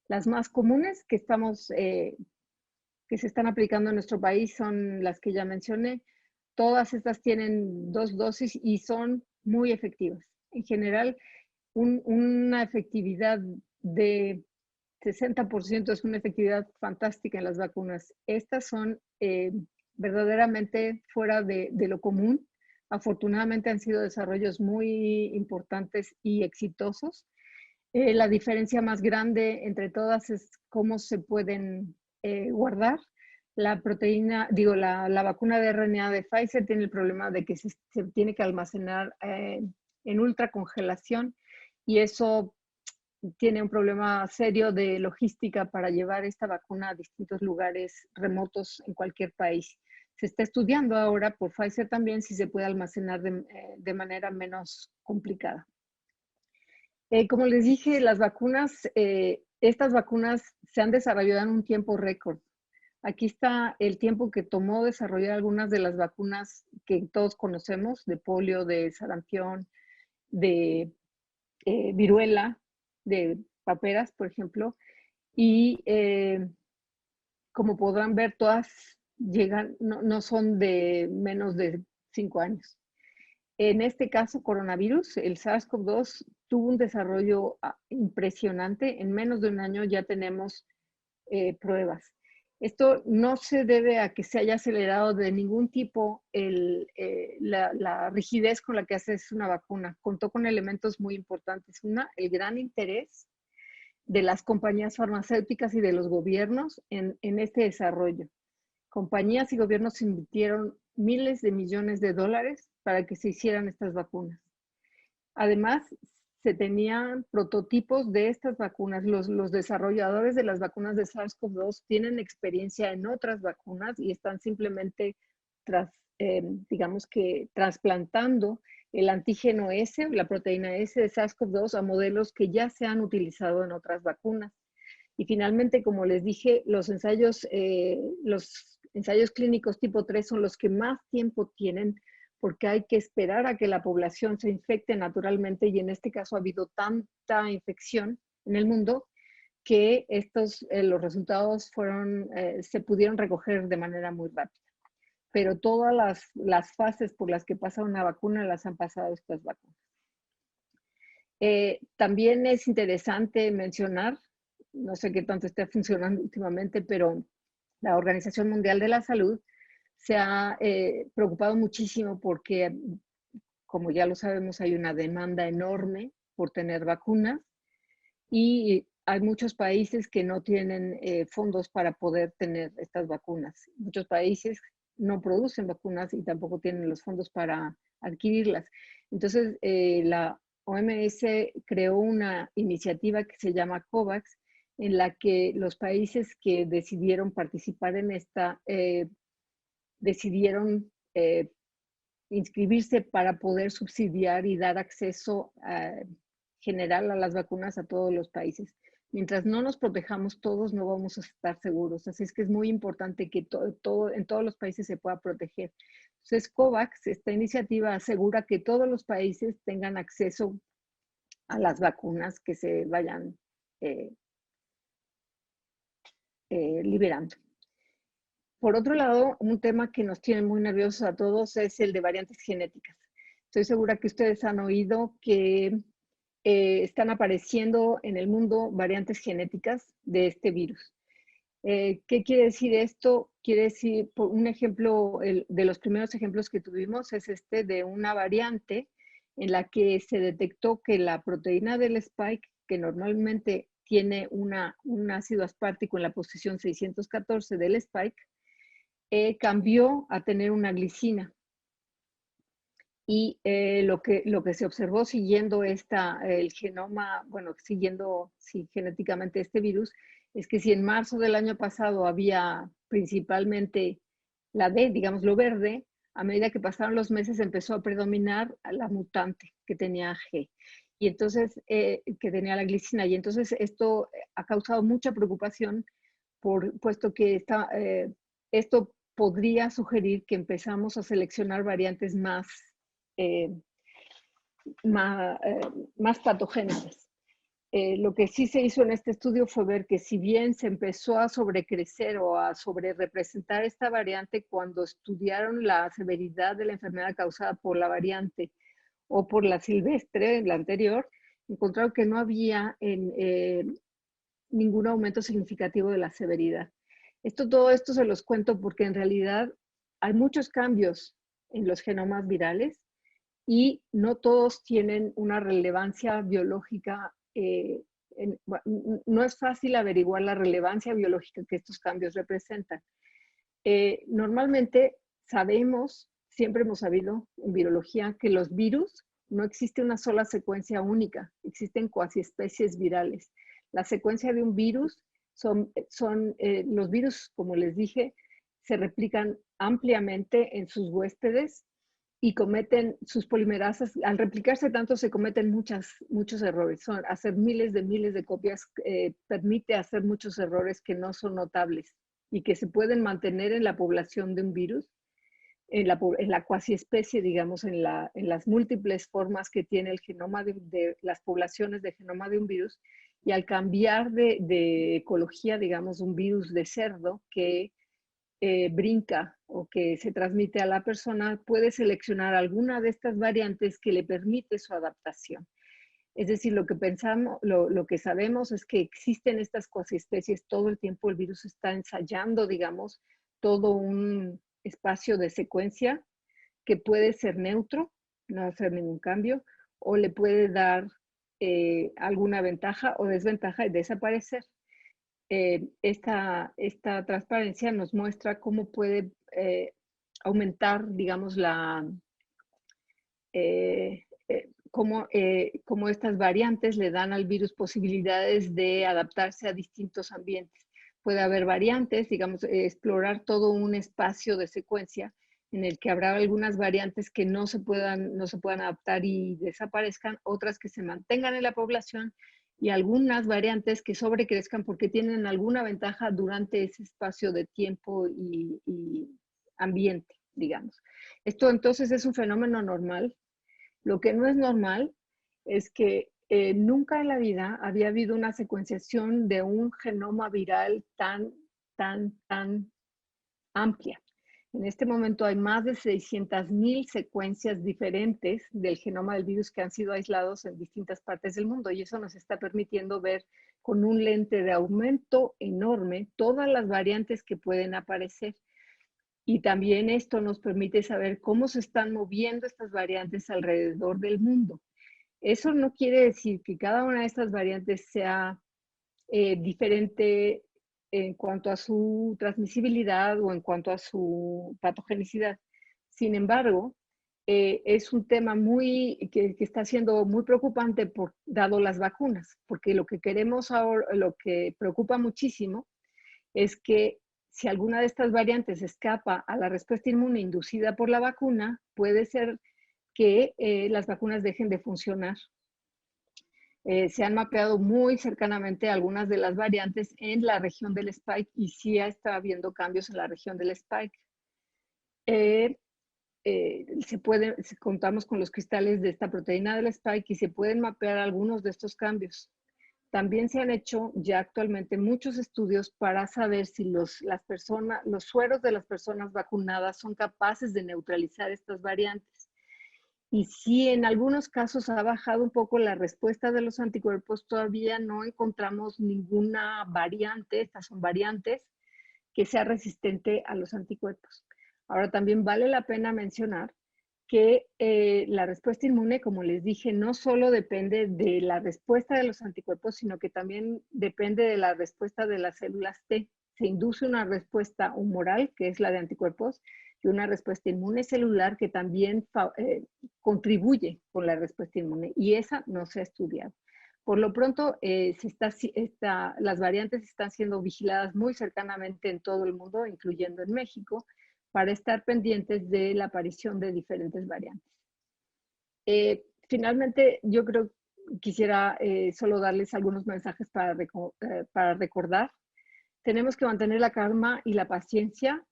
Las más comunes que se están aplicando en nuestro país son las que ya mencioné. Todas estas tienen 2 dosis y son muy efectivas. En general, una efectividad de 60% es una efectividad fantástica en las vacunas. Estas son verdaderamente fuera de lo común. Afortunadamente han sido desarrollos muy importantes y exitosos. La diferencia más grande entre todas es cómo se pueden guardar. La vacuna de RNA de Pfizer tiene el problema de que se tiene que almacenar en ultracongelación y eso tiene un problema serio de logística para llevar esta vacuna a distintos lugares remotos en cualquier país. Se está estudiando ahora por Pfizer también si se puede almacenar de manera menos complicada. Como les dije, estas vacunas se han desarrollado en un tiempo récord. Aquí está el tiempo que tomó desarrollar algunas de las vacunas que todos conocemos, de polio, de sarampión, de viruela, de paperas, por ejemplo. Y como podrán ver, todas no son de menos de 5 años. En este caso, coronavirus, el SARS-CoV-2 tuvo un desarrollo impresionante. En menos de un año ya tenemos pruebas. Esto no se debe a que se haya acelerado de ningún tipo la rigidez con la que haces una vacuna. Contó con elementos muy importantes. Una, el gran interés de las compañías farmacéuticas y de los gobiernos en este desarrollo. Compañías y gobiernos invirtieron miles de millones de dólares para que se hicieran estas vacunas. Además, se tenían prototipos de estas vacunas. Los desarrolladores de las vacunas de SARS-CoV-2 tienen experiencia en otras vacunas y están simplemente, digamos que, trasplantando el antígeno S, la proteína S de SARS-CoV-2 a modelos que ya se han utilizado en otras vacunas. Y finalmente, como les dije, los ensayos, los ensayos clínicos tipo 3 son los que más tiempo tienen, porque hay que esperar a que la población se infecte naturalmente, y en este caso ha habido tanta infección en el mundo que los resultados se pudieron recoger de manera muy rápida. Pero todas las fases por las que pasa una vacuna las han pasado estas vacunas. También es interesante mencionar, no sé qué tanto está funcionando últimamente, pero la Organización Mundial de la Salud se ha preocupado muchísimo porque, como ya lo sabemos, hay una demanda enorme por tener vacunas, y hay muchos países que no tienen fondos para poder tener estas vacunas. Muchos países no producen vacunas y tampoco tienen los fondos para adquirirlas. Entonces, la OMS creó una iniciativa que se llama COVAX, en la que los países que decidieron participar en esta decidieron inscribirse para poder subsidiar y dar acceso general a las vacunas a todos los países. Mientras no nos protejamos todos, no vamos a estar seguros. Así es que es muy importante que en todos los países se pueda proteger. Entonces, COVAX, esta iniciativa, asegura que todos los países tengan acceso a las vacunas que se vayan liberando. Por otro lado, un tema que nos tiene muy nerviosos a todos es el de variantes genéticas. Estoy segura que ustedes han oído que están apareciendo en el mundo variantes genéticas de este virus. ¿Qué quiere decir esto? Quiere decir, por un ejemplo, de los primeros ejemplos que tuvimos es este de una variante en la que se detectó que la proteína del spike, que normalmente tiene un ácido aspartico en la posición 614 del spike, cambió a tener una glicina. Y lo que se observó siguiendo el genoma, bueno, siguiendo genéticamente este virus, es que si en marzo del año pasado había principalmente la D, digamos lo verde, a medida que pasaron los meses empezó a predominar la mutante que tenía G, y entonces, que tenía la glicina. Y entonces esto ha causado mucha preocupación, puesto que esto podría sugerir que empezamos a seleccionar variantes más patogénicas. Lo que sí se hizo en este estudio fue ver que, si bien se empezó a sobrecrecer o a sobrerepresentar esta variante, cuando estudiaron la severidad de la enfermedad causada por la variante o por la silvestre, la anterior, encontraron que no había ningún aumento significativo de la severidad. Todo esto se los cuento porque en realidad hay muchos cambios en los genomas virales y no todos tienen una relevancia biológica. No es fácil averiguar la relevancia biológica que estos cambios representan. Normalmente siempre hemos sabido en biología que los virus, no existe una sola secuencia única, existen cuasi especies virales. La secuencia de un virus los virus, como les dije, se replican ampliamente en sus huéspedes y cometen sus polimerasas. Al replicarse tanto, se cometen muchos errores. Hacer miles de copias permite hacer muchos errores que no son notables y que se pueden mantener en la población de un virus, en la cuasi especie, digamos, en las múltiples formas que tiene el genoma de las poblaciones de genoma de un virus. Y al cambiar de ecología, digamos, un virus de cerdo que brinca o que se transmite a la persona, puede seleccionar alguna de estas variantes que le permite su adaptación. Es decir, lo que sabemos es que existen estas cuasi especies todo el tiempo. El virus está ensayando, digamos, todo un espacio de secuencia que puede ser neutro, no hacer ningún cambio, o le puede dar alguna ventaja o desventaja y desaparecer. Esta transparencia nos muestra cómo puede aumentar, digamos, cómo estas variantes le dan al virus posibilidades de adaptarse a distintos ambientes. Puede haber variantes, digamos, explorar todo un espacio de secuencia en el que habrá algunas variantes que no se puedan adaptar y desaparezcan, otras que se mantengan en la población, y algunas variantes que sobrecrezcan porque tienen alguna ventaja durante ese espacio de tiempo y ambiente, digamos. Esto entonces es un fenómeno normal. Lo que no es normal es que nunca en la vida había habido una secuenciación de un genoma viral tan amplia. En este momento hay más de 600,000 secuencias diferentes del genoma del virus que han sido aislados en distintas partes del mundo, y eso nos está permitiendo ver con un lente de aumento enorme todas las variantes que pueden aparecer. Y también esto nos permite saber cómo se están moviendo estas variantes alrededor del mundo. Eso no quiere decir que cada una de estas variantes sea diferente en cuanto a su transmisibilidad o en cuanto a su patogenicidad. Sin embargo, es un tema que está siendo muy preocupante dado las vacunas, porque lo que queremos ahora, lo que preocupa muchísimo es que si alguna de estas variantes escapa a la respuesta inmune inducida por la vacuna, puede ser que las vacunas dejen de funcionar. Se han mapeado muy cercanamente algunas de las variantes en la región del spike y sí está habiendo cambios en la región del spike. Contamos con los cristales de esta proteína del spike y se pueden mapear algunos de estos cambios. También se han hecho ya actualmente muchos estudios para saber si los sueros de las personas vacunadas son capaces de neutralizar estas variantes. Y si en algunos casos ha bajado un poco la respuesta de los anticuerpos, todavía no encontramos ninguna variante, estas son variantes, que sea resistente a los anticuerpos. Ahora también vale la pena mencionar que la respuesta inmune, como les dije, no solo depende de la respuesta de los anticuerpos, sino que también depende de la respuesta de las células T. Se induce una respuesta humoral, que es la de anticuerpos, y una respuesta inmune celular que también contribuye con la respuesta inmune, y esa no se ha estudiado. Por lo pronto, las variantes están siendo vigiladas muy cercanamente en todo el mundo, incluyendo en México, para estar pendientes de la aparición de diferentes variantes. Finalmente, yo quisiera solo darles algunos mensajes para recordar. Tenemos que mantener la calma y la paciencia,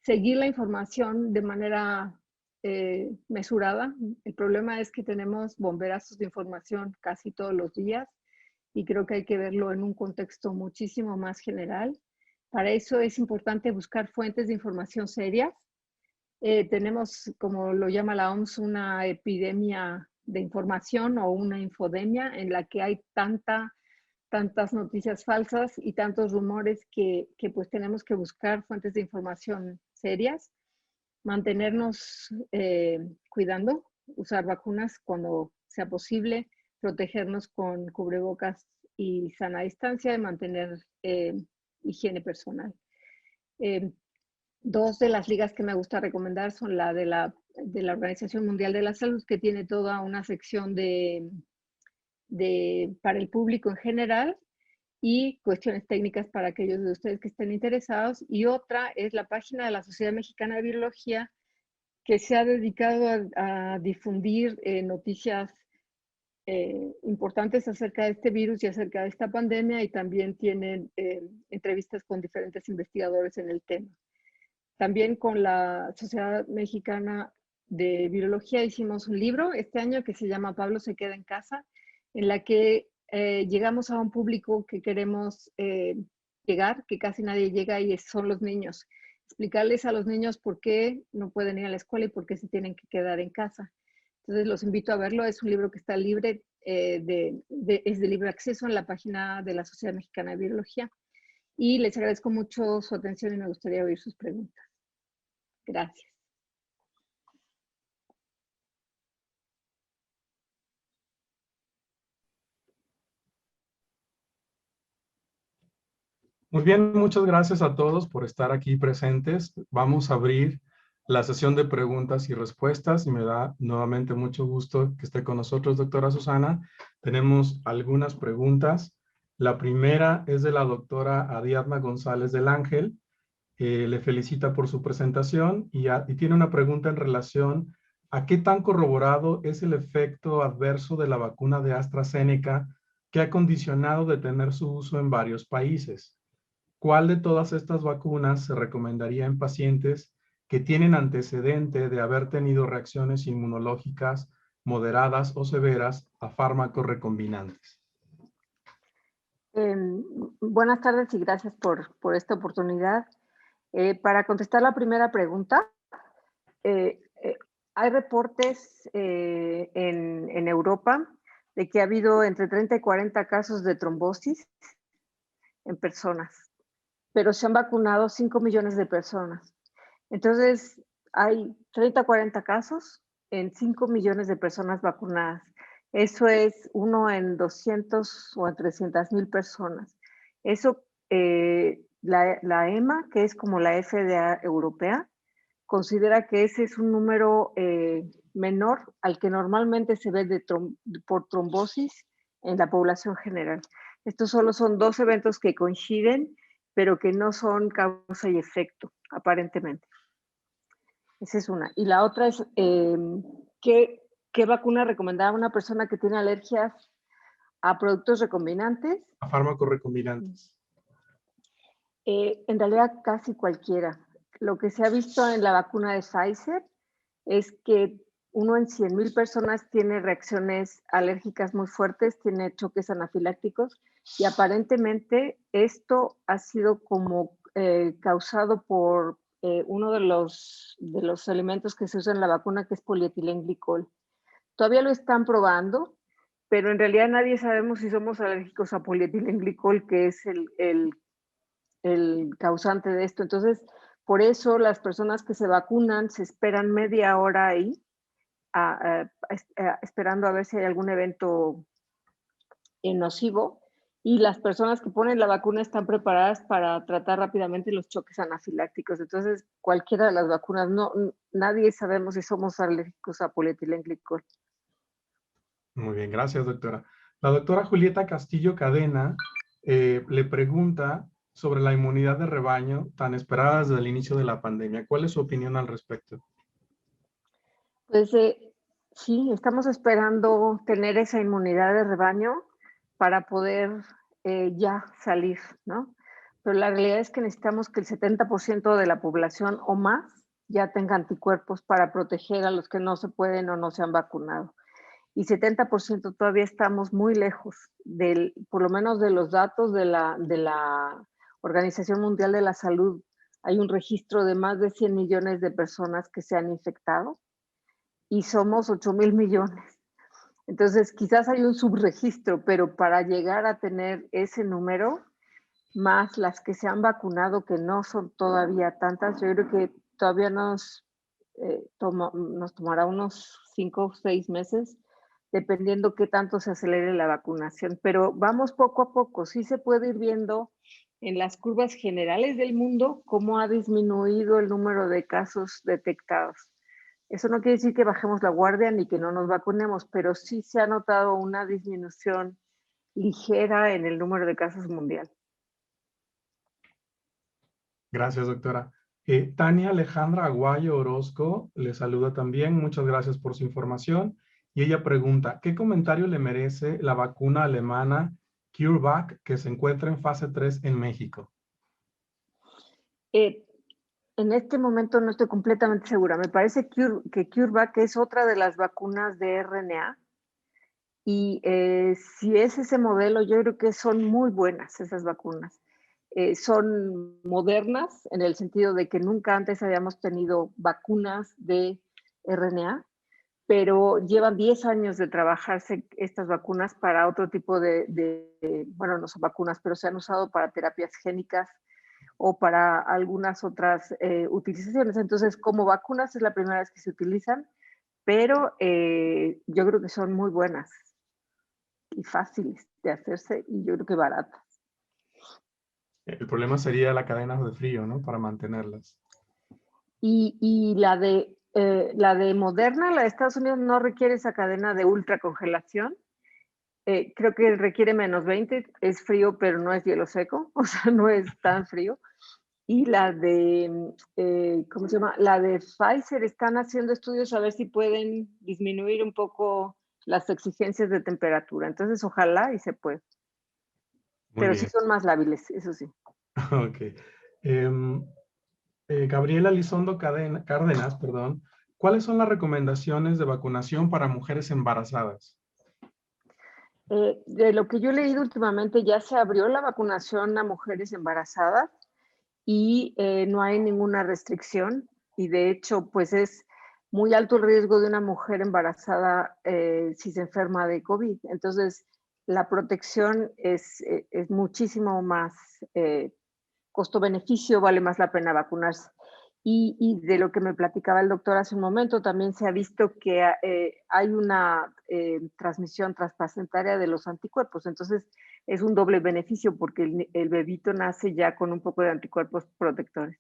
seguir la información de manera mesurada. El problema es que tenemos bomberazos de información casi todos los días y creo que hay que verlo en un contexto muchísimo más general. Para eso es importante buscar fuentes de información serias. Tenemos, como lo llama la OMS, una epidemia de información o una infodemia en la que hay tantas noticias falsas y tantos rumores que pues tenemos que buscar fuentes de información serias, mantenernos cuidando, usar vacunas cuando sea posible, protegernos con cubrebocas y sana distancia y mantener higiene personal. Dos de las ligas que me gusta recomendar son la de la Organización Mundial de la Salud, que tiene toda una sección para el público en general y cuestiones técnicas para aquellos de ustedes que estén interesados. Y otra es la página de la Sociedad Mexicana de Virología, que se ha dedicado a difundir noticias importantes acerca de este virus y acerca de esta pandemia, y también tienen entrevistas con diferentes investigadores en el tema. También con la Sociedad Mexicana de Virología hicimos un libro este año que se llama Pablo se queda en casa, en la que llegamos a un público que queremos llegar, que casi nadie llega, y son los niños. Explicarles a los niños por qué no pueden ir a la escuela y por qué se tienen que quedar en casa. Entonces los invito a verlo. Es un libro que está libre, es de libre acceso en la página de la Sociedad Mexicana de Virología. Y les agradezco mucho su atención y me gustaría oír sus preguntas. Gracias. Muy bien, muchas gracias a todos por estar aquí presentes. Vamos a abrir la sesión de preguntas y respuestas y me da nuevamente mucho gusto que esté con nosotros, doctora Susana. Tenemos algunas preguntas. La primera es de la doctora Ariadna González del Ángel. Le felicita por su presentación y tiene una pregunta en relación a qué tan corroborado es el efecto adverso de la vacuna de AstraZeneca que ha condicionado detener su uso en varios países. ¿Cuál de todas estas vacunas se recomendaría en pacientes que tienen antecedente de haber tenido reacciones inmunológicas moderadas o severas a fármacos recombinantes? Buenas tardes y gracias por esta oportunidad. Para contestar la primera pregunta, hay reportes en Europa de que ha habido entre 30 y 40 casos de trombosis en personas, pero se han vacunado 5 millones de personas. Entonces, hay 30 o 40 casos en 5 millones de personas vacunadas. Eso es 1 en 200 o en 300,000 personas. Eso, la EMA, que es como la FDA europea, considera que ese es un número menor al que normalmente se ve por trombosis en la población general. Estos solo son 2 eventos que coinciden, pero que no son causa y efecto, aparentemente. Esa es una. Y la otra es, ¿qué vacuna recomendaba a una persona que tiene alergias a productos recombinantes? A fármacos recombinantes. En realidad casi cualquiera. Lo que se ha visto en la vacuna de Pfizer es que 1 en 100,000 personas tiene reacciones alérgicas muy fuertes, tiene choques anafilácticos, y aparentemente esto ha sido como causado por uno de los elementos que se usa en la vacuna, que es polietilenglicol. Todavía lo están probando, pero en realidad nadie sabemos si somos alérgicos a polietilenglicol, que es el causante de esto. Entonces, por eso las personas que se vacunan se esperan media hora ahí, esperando a ver si hay algún evento nocivo, y las personas que ponen la vacuna están preparadas para tratar rápidamente los choques anafilácticos. Entonces, cualquiera de las vacunas, nadie sabemos si somos alérgicos a polietilenglicol. Muy bien, gracias, doctora. La doctora Julieta Castillo Cadena le pregunta sobre la inmunidad de rebaño tan esperada desde el inicio de la pandemia. ¿Cuál es su opinión al respecto? Pues sí, estamos esperando tener esa inmunidad de rebaño para poder ya salir, ¿no? Pero la realidad es que necesitamos que el 70% de la población o más ya tenga anticuerpos para proteger a los que no se pueden o no se han vacunado. Y 70% todavía estamos muy lejos, por lo menos de los datos de la Organización Mundial de la Salud. Hay un registro de más de 100 millones de personas que se han infectado y somos 8,000 millones. Entonces, quizás hay un subregistro, pero para llegar a tener ese número, más las que se han vacunado, que no son todavía tantas, yo creo que todavía nos tomará unos 5 o 6 meses, dependiendo qué tanto se acelere la vacunación. Pero vamos poco a poco, sí se puede ir viendo en las curvas generales del mundo cómo ha disminuido el número de casos detectados. Eso no quiere decir que bajemos la guardia ni que no nos vacunemos, pero sí se ha notado una disminución ligera en el número de casos mundial. Gracias, doctora. Tania Alejandra Aguayo Orozco le saluda también. Muchas gracias por su información. Y ella pregunta, ¿qué comentario le merece la vacuna alemana CureVac que se encuentra en fase 3 en México? En este momento no estoy completamente segura. Me parece que CureVac es otra de las vacunas de RNA. Y si es ese modelo, yo creo que son muy buenas esas vacunas. Son modernas en el sentido de que nunca antes habíamos tenido vacunas de RNA, pero llevan 10 años de trabajarse estas vacunas para otro tipo bueno, no son vacunas, pero se han usado para terapias génicas o para algunas otras utilizaciones. Entonces, como vacunas es la primera vez que se utilizan, pero yo creo que son muy buenas y fáciles de hacerse y yo creo que baratas. El problema sería la cadena de frío, ¿no? Para mantenerlas. Y la de Moderna, la de Estados Unidos, no requiere esa cadena de ultracongelación. Creo que requiere menos 20, es frío, pero no es hielo seco, o sea, no es tan frío. Y la de, ¿cómo se llama? La de Pfizer, están haciendo estudios a ver si pueden disminuir un poco las exigencias de temperatura. Entonces, ojalá y se pueda. Muy Pero sí bien. son más lábiles, eso sí. Ok. Em, Gabriela Lizondo Cárdenas, perdón. ¿Cuáles son las recomendaciones de vacunación para mujeres embarazadas? De lo que yo he leído últimamente, ya se abrió la vacunación a mujeres embarazadas y no hay ninguna restricción. Y de hecho, pues es muy alto el riesgo de una mujer embarazada si se enferma de COVID. Entonces, la protección es muchísimo más costo-beneficio, vale más la pena vacunarse. Y de lo que me platicaba el doctor hace un momento, también se ha visto que hay una transmisión transplacentaria de los anticuerpos. Entonces, es un doble beneficio porque el bebito nace ya con un poco de anticuerpos protectores.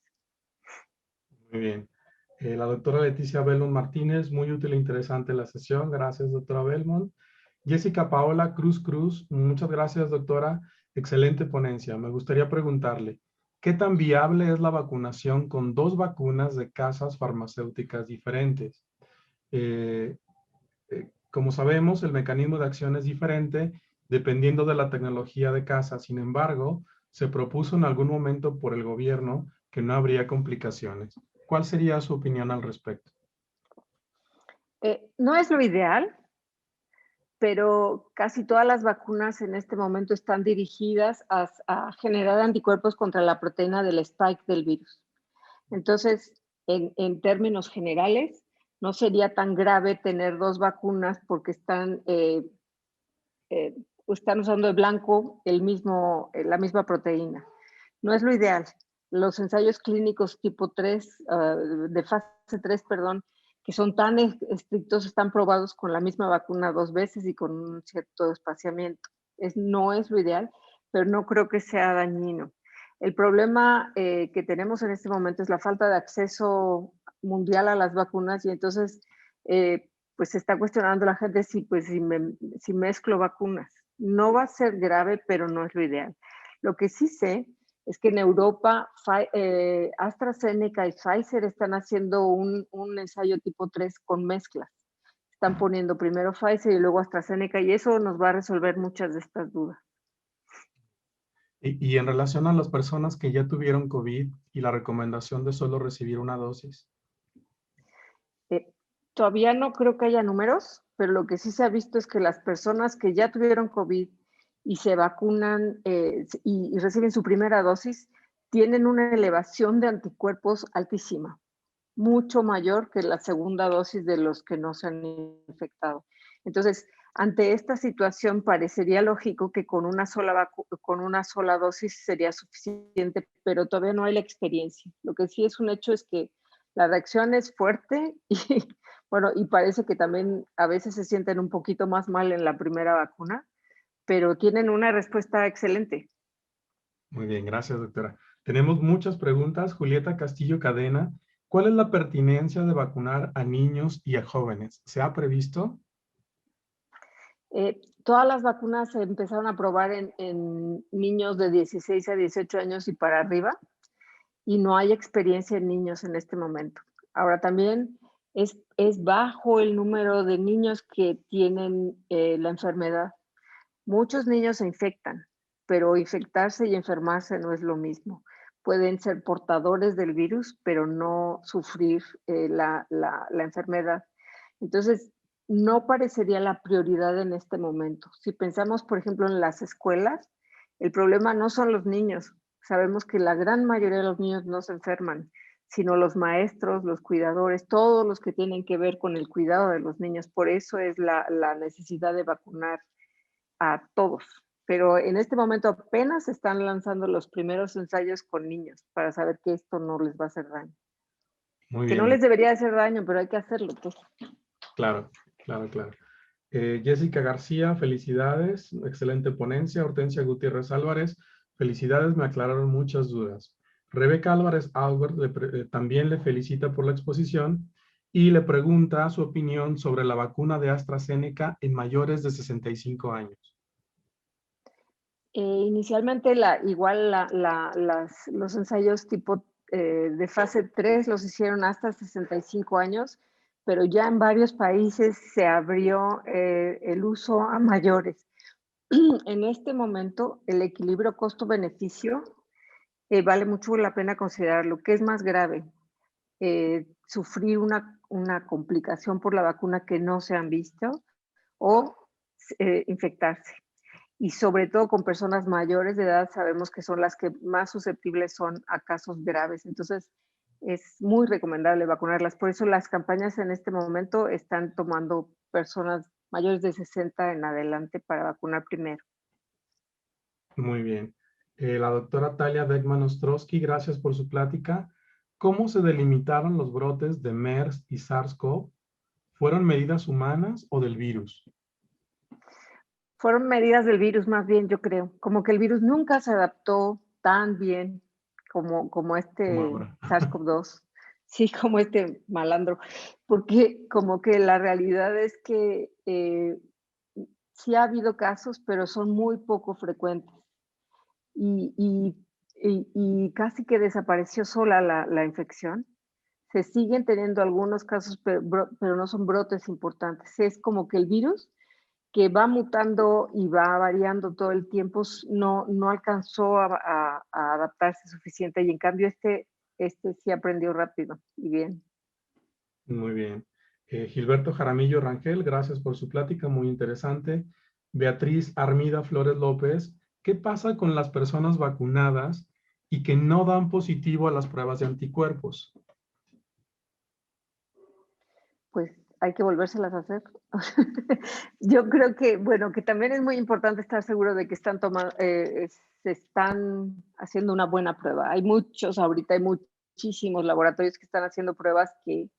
Muy bien. La doctora Leticia Belmont Martínez, muy útil e interesante la sesión. Gracias, doctora Belmont. Jessica Paola Cruz Cruz, muchas gracias, doctora. Excelente ponencia. Me gustaría preguntarle, ¿qué tan viable es la vacunación con 2 vacunas de casas farmacéuticas diferentes? Eh, Como sabemos, el mecanismo de acción es diferente dependiendo de la tecnología de casa. Sin embargo, se propuso en algún momento por el gobierno que no habría complicaciones. ¿Cuál sería su opinión al respecto? No es lo ideal, pero casi todas las vacunas en este momento están dirigidas a generar anticuerpos contra la proteína del spike del virus. Entonces, en términos generales, no sería tan grave tener 2 vacunas porque están usando de blanco la misma proteína. No es lo ideal. Los ensayos clínicos tipo 3, de fase 3, perdón, que son tan estrictos, están probados con la misma vacuna 2 veces y con un cierto espaciamiento. No es lo ideal, pero no creo que sea dañino. El problema que tenemos en este momento es la falta de acceso mundial a las vacunas y entonces pues se está cuestionando la gente si mezclo vacunas. No va a ser grave, pero no es lo ideal. Lo que sí sé es que en Europa AstraZeneca y Pfizer están haciendo un ensayo tipo 3 con mezclas. Están poniendo primero Pfizer y luego AstraZeneca y eso nos va a resolver muchas de estas dudas. Y en relación a las personas que ya tuvieron COVID y la recomendación de solo recibir una dosis. Eh, Todavía no creo que haya números, pero lo que sí se ha visto es que las personas que ya tuvieron COVID y se vacunan y reciben su primera dosis, tienen una elevación de anticuerpos altísima, mucho mayor que la segunda dosis de los que no se han infectado. Entonces, ante esta situación parecería lógico que con una sola dosis sería suficiente, pero todavía no hay la experiencia. Lo que sí es un hecho es que la reacción es fuerte y bueno, y parece que también a veces se sienten un poquito más mal en la primera vacuna, pero tienen una respuesta excelente. Muy bien, gracias, doctora. Tenemos muchas preguntas. Julieta Castillo Cadena, ¿cuál es la pertinencia de vacunar a niños y a jóvenes? ¿Se ha previsto? Todas las vacunas se empezaron a probar en niños de 16 a 18 años y para arriba, y no hay experiencia en niños en este momento. Ahora también es bajo el número de niños que tienen la enfermedad. Muchos niños se infectan, pero infectarse y enfermarse no es lo mismo. Pueden ser portadores del virus, pero no sufrir la enfermedad. Entonces, no parecería la prioridad en este momento. Si pensamos, por ejemplo, en las escuelas, el problema no son los niños. Sabemos que la gran mayoría de los niños no se enferman, sino los maestros, los cuidadores, todos los que tienen que ver con el cuidado de los niños. Por eso es la necesidad de vacunar a todos. Pero en este momento apenas se están lanzando los primeros ensayos con niños para saber que esto no les va a hacer daño. Muy Que no bien, les debería hacer daño, pero hay que hacerlo, pues. claro, claro, claro. Jessica García, felicidades, excelente ponencia. Hortensia Gutiérrez Álvarez, felicidades, me aclararon muchas dudas. Rebeca Álvarez Albert también le felicita por la exposición y le pregunta su opinión sobre la vacuna de AstraZeneca en mayores de 65 años. Inicialmente, los ensayos tipo de fase 3 los hicieron hasta 65 años, pero ya en varios países se abrió el uso a mayores. En este momento, el equilibrio costo-beneficio vale mucho la pena considerarlo. ¿Qué es más grave? Sufrir una complicación por la vacuna que no se han visto o infectarse. Y sobre todo con personas mayores de edad sabemos que son las que más susceptibles son a casos graves. Entonces, es muy recomendable vacunarlas. Por eso las campañas en este momento están tomando personas mayores de 60 en adelante para vacunar primero. Muy bien. La doctora Talia Beckman-Ostrowski, gracias por su plática. ¿Cómo se delimitaron los brotes de MERS y SARS-CoV? ¿Fueron medidas humanas o del virus? Fueron medidas del virus más bien, yo creo. Como que el virus nunca se adaptó tan bien como Como este ahora. SARS-CoV-2. Sí, como este malandro. Porque como que la realidad es que sí ha habido casos, pero son muy poco frecuentes. Y casi que desapareció sola la infección. Se siguen teniendo algunos casos, pero no son brotes importantes. Es como que el virus, que va mutando y va variando todo el tiempo, no alcanzó a adaptarse suficiente, y en cambio este sí aprendió rápido y bien. Muy bien. Gilberto Jaramillo Rangel, gracias por su plática, muy interesante. Beatriz Armida Flores López, ¿qué pasa con las personas vacunadas y que no dan positivo a las pruebas de anticuerpos? Pues hay que volvérselas a hacer. Yo creo que, bueno, que también es muy importante estar seguro de que están se están haciendo una buena prueba. Hay muchos, ahorita hay muchísimos laboratorios que están haciendo pruebas que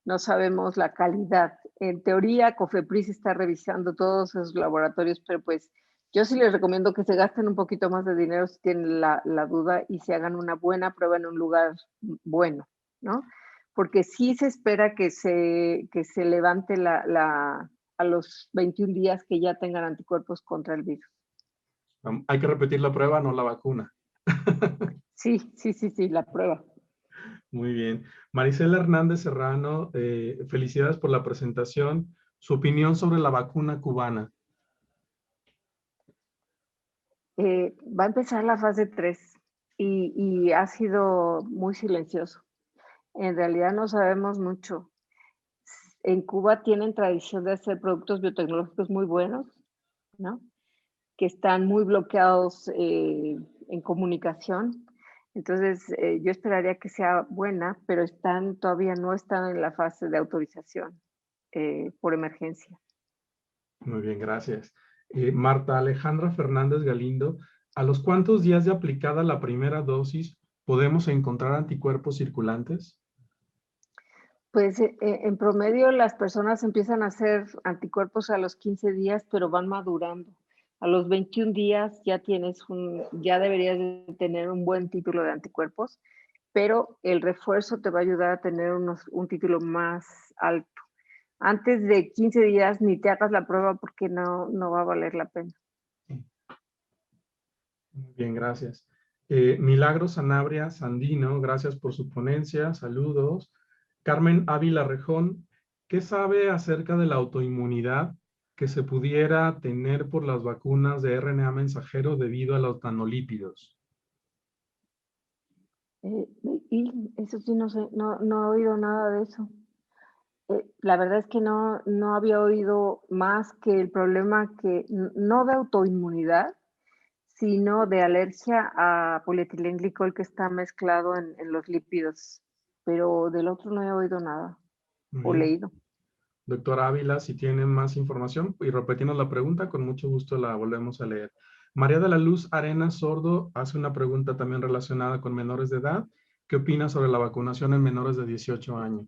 no sabemos la calidad. En teoría, COFEPRIS está revisando todos esos laboratorios, pero pues yo sí les recomiendo que se gasten un poquito más de dinero si tienen la duda y se hagan una buena prueba en un lugar bueno, ¿no? Porque sí se espera que se levante a los 21 días que ya tengan anticuerpos contra el virus. Hay que repetir la prueba, no la vacuna. Sí, sí, sí, sí, la prueba. Muy bien. Marisela Hernández Serrano, felicidades por la presentación. Su opinión sobre la vacuna cubana. Va a empezar la fase 3 y ha sido muy silencioso. En realidad no sabemos mucho. En Cuba tienen tradición de hacer productos biotecnológicos muy buenos, ¿no? Que están muy bloqueados en comunicación. Entonces, yo esperaría que sea buena, pero todavía no están en la fase de autorización por emergencia. Muy bien, gracias. Marta Alejandra Fernández Galindo, ¿a los cuántos días de aplicada la primera dosis podemos encontrar anticuerpos circulantes? Pues en promedio las personas empiezan a hacer anticuerpos a los 15 días, pero van madurando. A los 21 días ya deberías de tener un buen título de anticuerpos, pero el refuerzo te va a ayudar a tener un título más alto. Antes de 15 días ni te hagas la prueba porque no va a valer la pena. Muy bien, gracias. Milagros Sanabria Sandino, gracias por su ponencia, saludos. Carmen Ávila Rejón, ¿qué sabe acerca de la autoinmunidad que se pudiera tener por las vacunas de RNA mensajero debido a los nanolípidos? Y eso sí, no sé, no he oído nada de eso. La verdad es que no había oído más que el problema no de autoinmunidad, sino de alergia a polietilenglicol que está mezclado en los lípidos. Pero del otro no he oído nada Muy o bien. leído. Doctor Ávila, si tienen más información y repetimos la pregunta, con mucho gusto la volvemos a leer. María de la Luz Arenas Sordo hace una pregunta también relacionada con menores de edad. ¿Qué opina sobre la vacunación en menores de 18 años?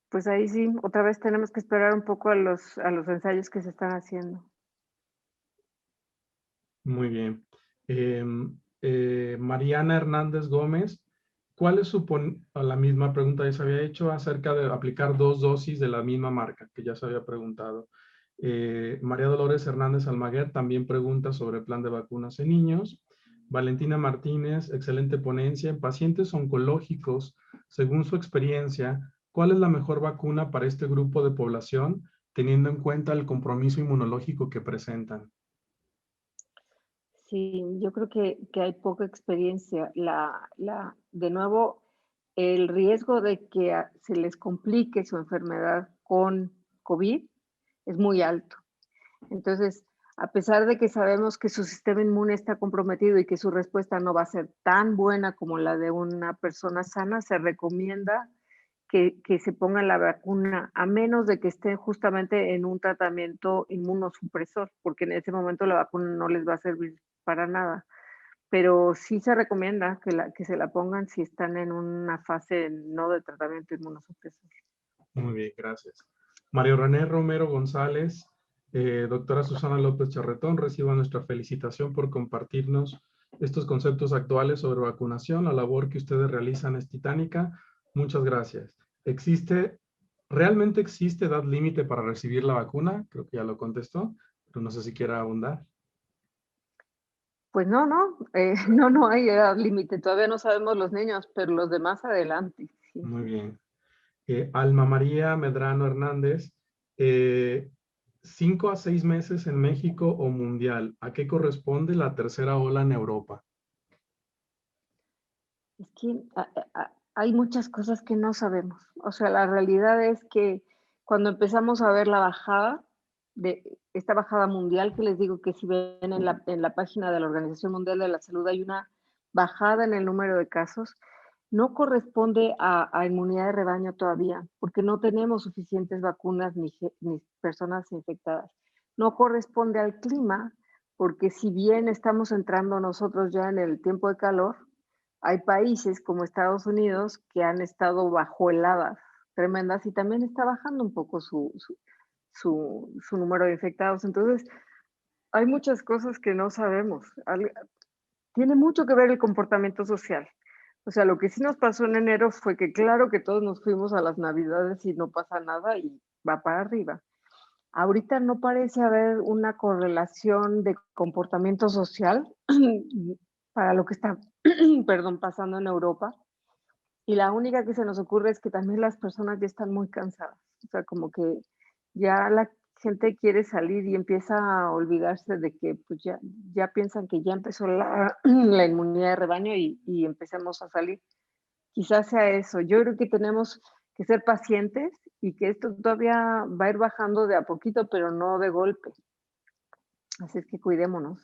Pues ahí sí, otra vez tenemos que esperar un poco a los ensayos que se están haciendo. Muy bien. Mariana Hernández Gómez, ¿cuál es la misma pregunta que se había hecho acerca de aplicar 2 dosis de la misma marca, que ya se había preguntado? María Dolores Hernández Almaguer también pregunta sobre el plan de vacunas en niños. Valentina Martínez, excelente ponencia. En pacientes oncológicos, según su experiencia, ¿cuál es la mejor vacuna para este grupo de población, teniendo en cuenta el compromiso inmunológico que presentan? Sí, yo creo que hay poca experiencia. De nuevo, el riesgo de que se les complique su enfermedad con COVID es muy alto. Entonces, a pesar de que sabemos que su sistema inmune está comprometido y que su respuesta no va a ser tan buena como la de una persona sana, se recomienda que se ponga la vacuna, a menos de que estén justamente en un tratamiento inmunosupresor, porque en ese momento la vacuna no les va a servir para nada. Pero sí se recomienda que se la pongan si están en una fase no de tratamiento inmunosupresor. Muy bien, gracias. Mario René Romero González, doctora Susana López Charretón, reciba nuestra felicitación por compartirnos estos conceptos actuales sobre vacunación. La labor que ustedes realizan es titánica. Muchas gracias. ¿Realmente existe edad límite para recibir la vacuna? Creo que ya lo contestó, pero no sé si quiera abundar. Pues no hay edad límite, todavía no sabemos los niños, pero los de más adelante, sí. Muy bien. Alma María Medrano Hernández, 5 a 6 meses en México o mundial. ¿A qué corresponde la tercera ola en Europa? Es que hay muchas cosas que no sabemos. O sea, la realidad es que cuando empezamos a ver la bajada, de esta bajada mundial, que les digo que si ven en la página de la Organización Mundial de la Salud hay una bajada en el número de casos, no corresponde a inmunidad de rebaño todavía, porque no tenemos suficientes vacunas ni personas infectadas. No corresponde al clima, porque si bien estamos entrando nosotros ya en el tiempo de calor, hay países como Estados Unidos que han estado bajo heladas tremendas y también está bajando un poco su número de infectados. Entonces, hay muchas cosas que no sabemos. Tiene mucho que ver el comportamiento social. O sea, lo que sí nos pasó en enero fue que claro que todos nos fuimos a las Navidades y no pasa nada y va para arriba. Ahorita no parece haber una correlación de comportamiento social para lo que está, perdón, pasando en Europa. Y la única que se nos ocurre es que también las personas ya están muy cansadas. O sea, como que ya la gente quiere salir y empieza a olvidarse de que pues ya piensan que ya empezó la inmunidad de rebaño y empecemos a salir. Quizás sea eso. Yo creo que tenemos que ser pacientes y que esto todavía va a ir bajando de a poquito, pero no de golpe. Así es que cuidémonos.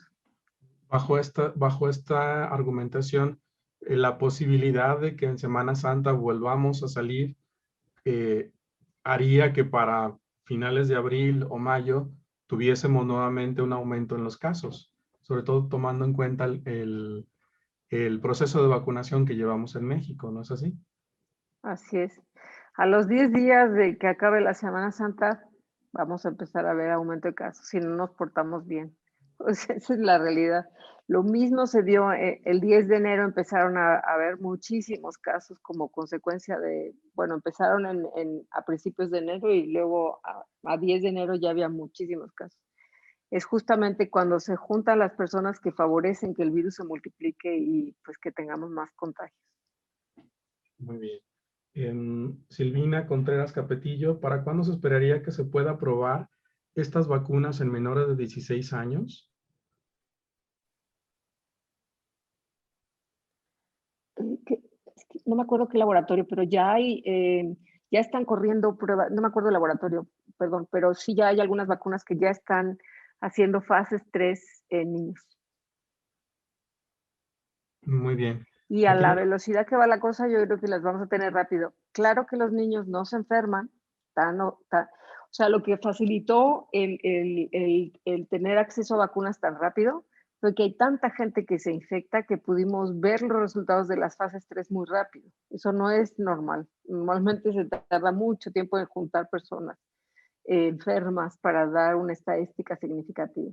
Bajo esta argumentación, la posibilidad de que en Semana Santa volvamos a salir eh, haría que para finales de abril o mayo tuviésemos nuevamente un aumento en los casos, sobre todo tomando en cuenta el proceso de vacunación que llevamos en México, ¿no es así? Así es. A los 10 días de que acabe la Semana Santa, vamos a empezar a ver aumento de casos si no nos portamos bien. Pues esa es la realidad. Lo mismo se dio el 10 de enero, empezaron a haber muchísimos casos como consecuencia de, bueno, empezaron a principios de enero y luego a 10 de enero ya había muchísimos casos. Es justamente cuando se juntan las personas que favorecen que el virus se multiplique y pues que tengamos más contagios. Muy bien. Silvina Contreras Capetillo, ¿para cuándo se esperaría que se pueda probar estas vacunas en menores de 16 años? No me acuerdo qué laboratorio, pero ya ya están corriendo pruebas, no me acuerdo el laboratorio, perdón, pero sí ya hay algunas vacunas que ya están haciendo fases 3 en niños. Muy bien. Y a Aquí la velocidad que va la cosa, yo creo que las vamos a tener rápido. Claro que los niños no se enferman, o sea, lo que facilitó el tener acceso a vacunas tan rápido fue que hay tanta gente que se infecta que pudimos ver los resultados de las fases 3 muy rápido. Eso no es normal. Normalmente se tarda mucho tiempo en juntar personas enfermas para dar una estadística significativa.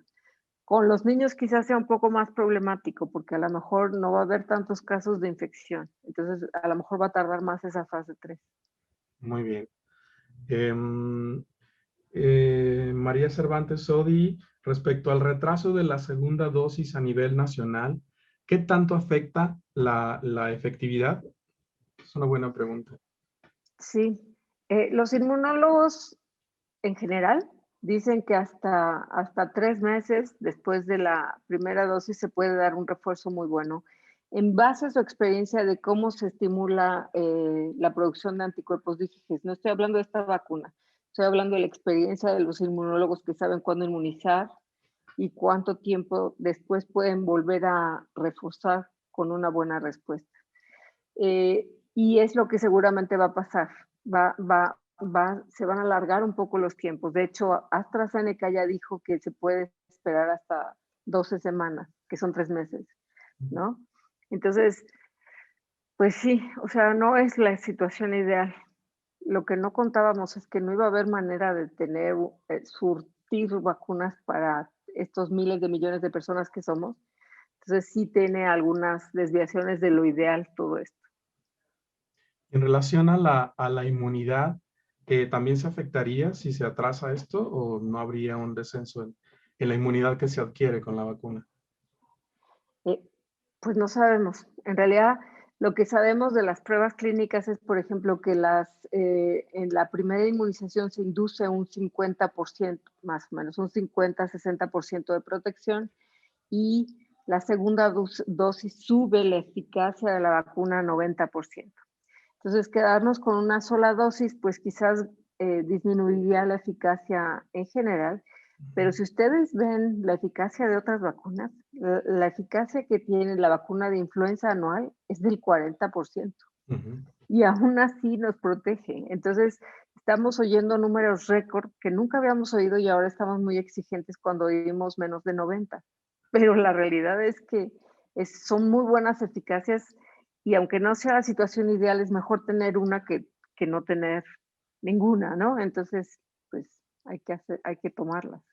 Con los niños quizás sea un poco más problemático porque a lo mejor no va a haber tantos casos de infección. Entonces, a lo mejor va a tardar más esa fase 3. muy bien. María Cervantes Sodi, respecto al retraso de la segunda dosis a nivel nacional, ¿qué tanto afecta la efectividad? Es una buena pregunta. Sí, Los inmunólogos en general dicen que hasta 3 meses después de la primera dosis se puede dar un refuerzo muy bueno, en base a su experiencia de cómo se estimula la producción de anticuerpos IgG. No estoy hablando de esta vacuna, estoy hablando de la experiencia de los inmunólogos que saben cuándo inmunizar y cuánto tiempo después pueden volver a reforzar con una buena respuesta. Y es lo que seguramente va a pasar. Se van a alargar un poco los tiempos. De hecho, AstraZeneca ya dijo que se puede esperar hasta 12 semanas, que son 3 meses, ¿no? Entonces, pues sí, o sea, no es la situación ideal. Lo que no contábamos es que no iba a haber manera de tener, surtir vacunas para estos miles de millones de personas que somos. Entonces sí tiene algunas desviaciones de lo ideal todo esto. En relación a la inmunidad, ¿también se afectaría si se atrasa esto o no habría un descenso en la inmunidad que se adquiere con la vacuna? Pues no sabemos. En realidad, lo que sabemos de las pruebas clínicas es, por ejemplo, que en la primera inmunización se induce un 50%, más o menos, un 50-60% de protección, y la segunda dosis sube la eficacia de la vacuna a 90%. Entonces, quedarnos con una sola dosis, pues quizás disminuiría la eficacia en general, pero si ustedes ven la eficacia de otras vacunas, la eficacia que tiene la vacuna de influenza anual es del 40%. Y aún así nos protege. Entonces, estamos oyendo números récord que nunca habíamos oído y ahora estamos muy exigentes cuando oímos menos de 90. Pero la realidad es que son muy buenas eficacias y aunque no sea la situación ideal, es mejor tener una que no tener ninguna, ¿no? Entonces, pues hay que tomarlas.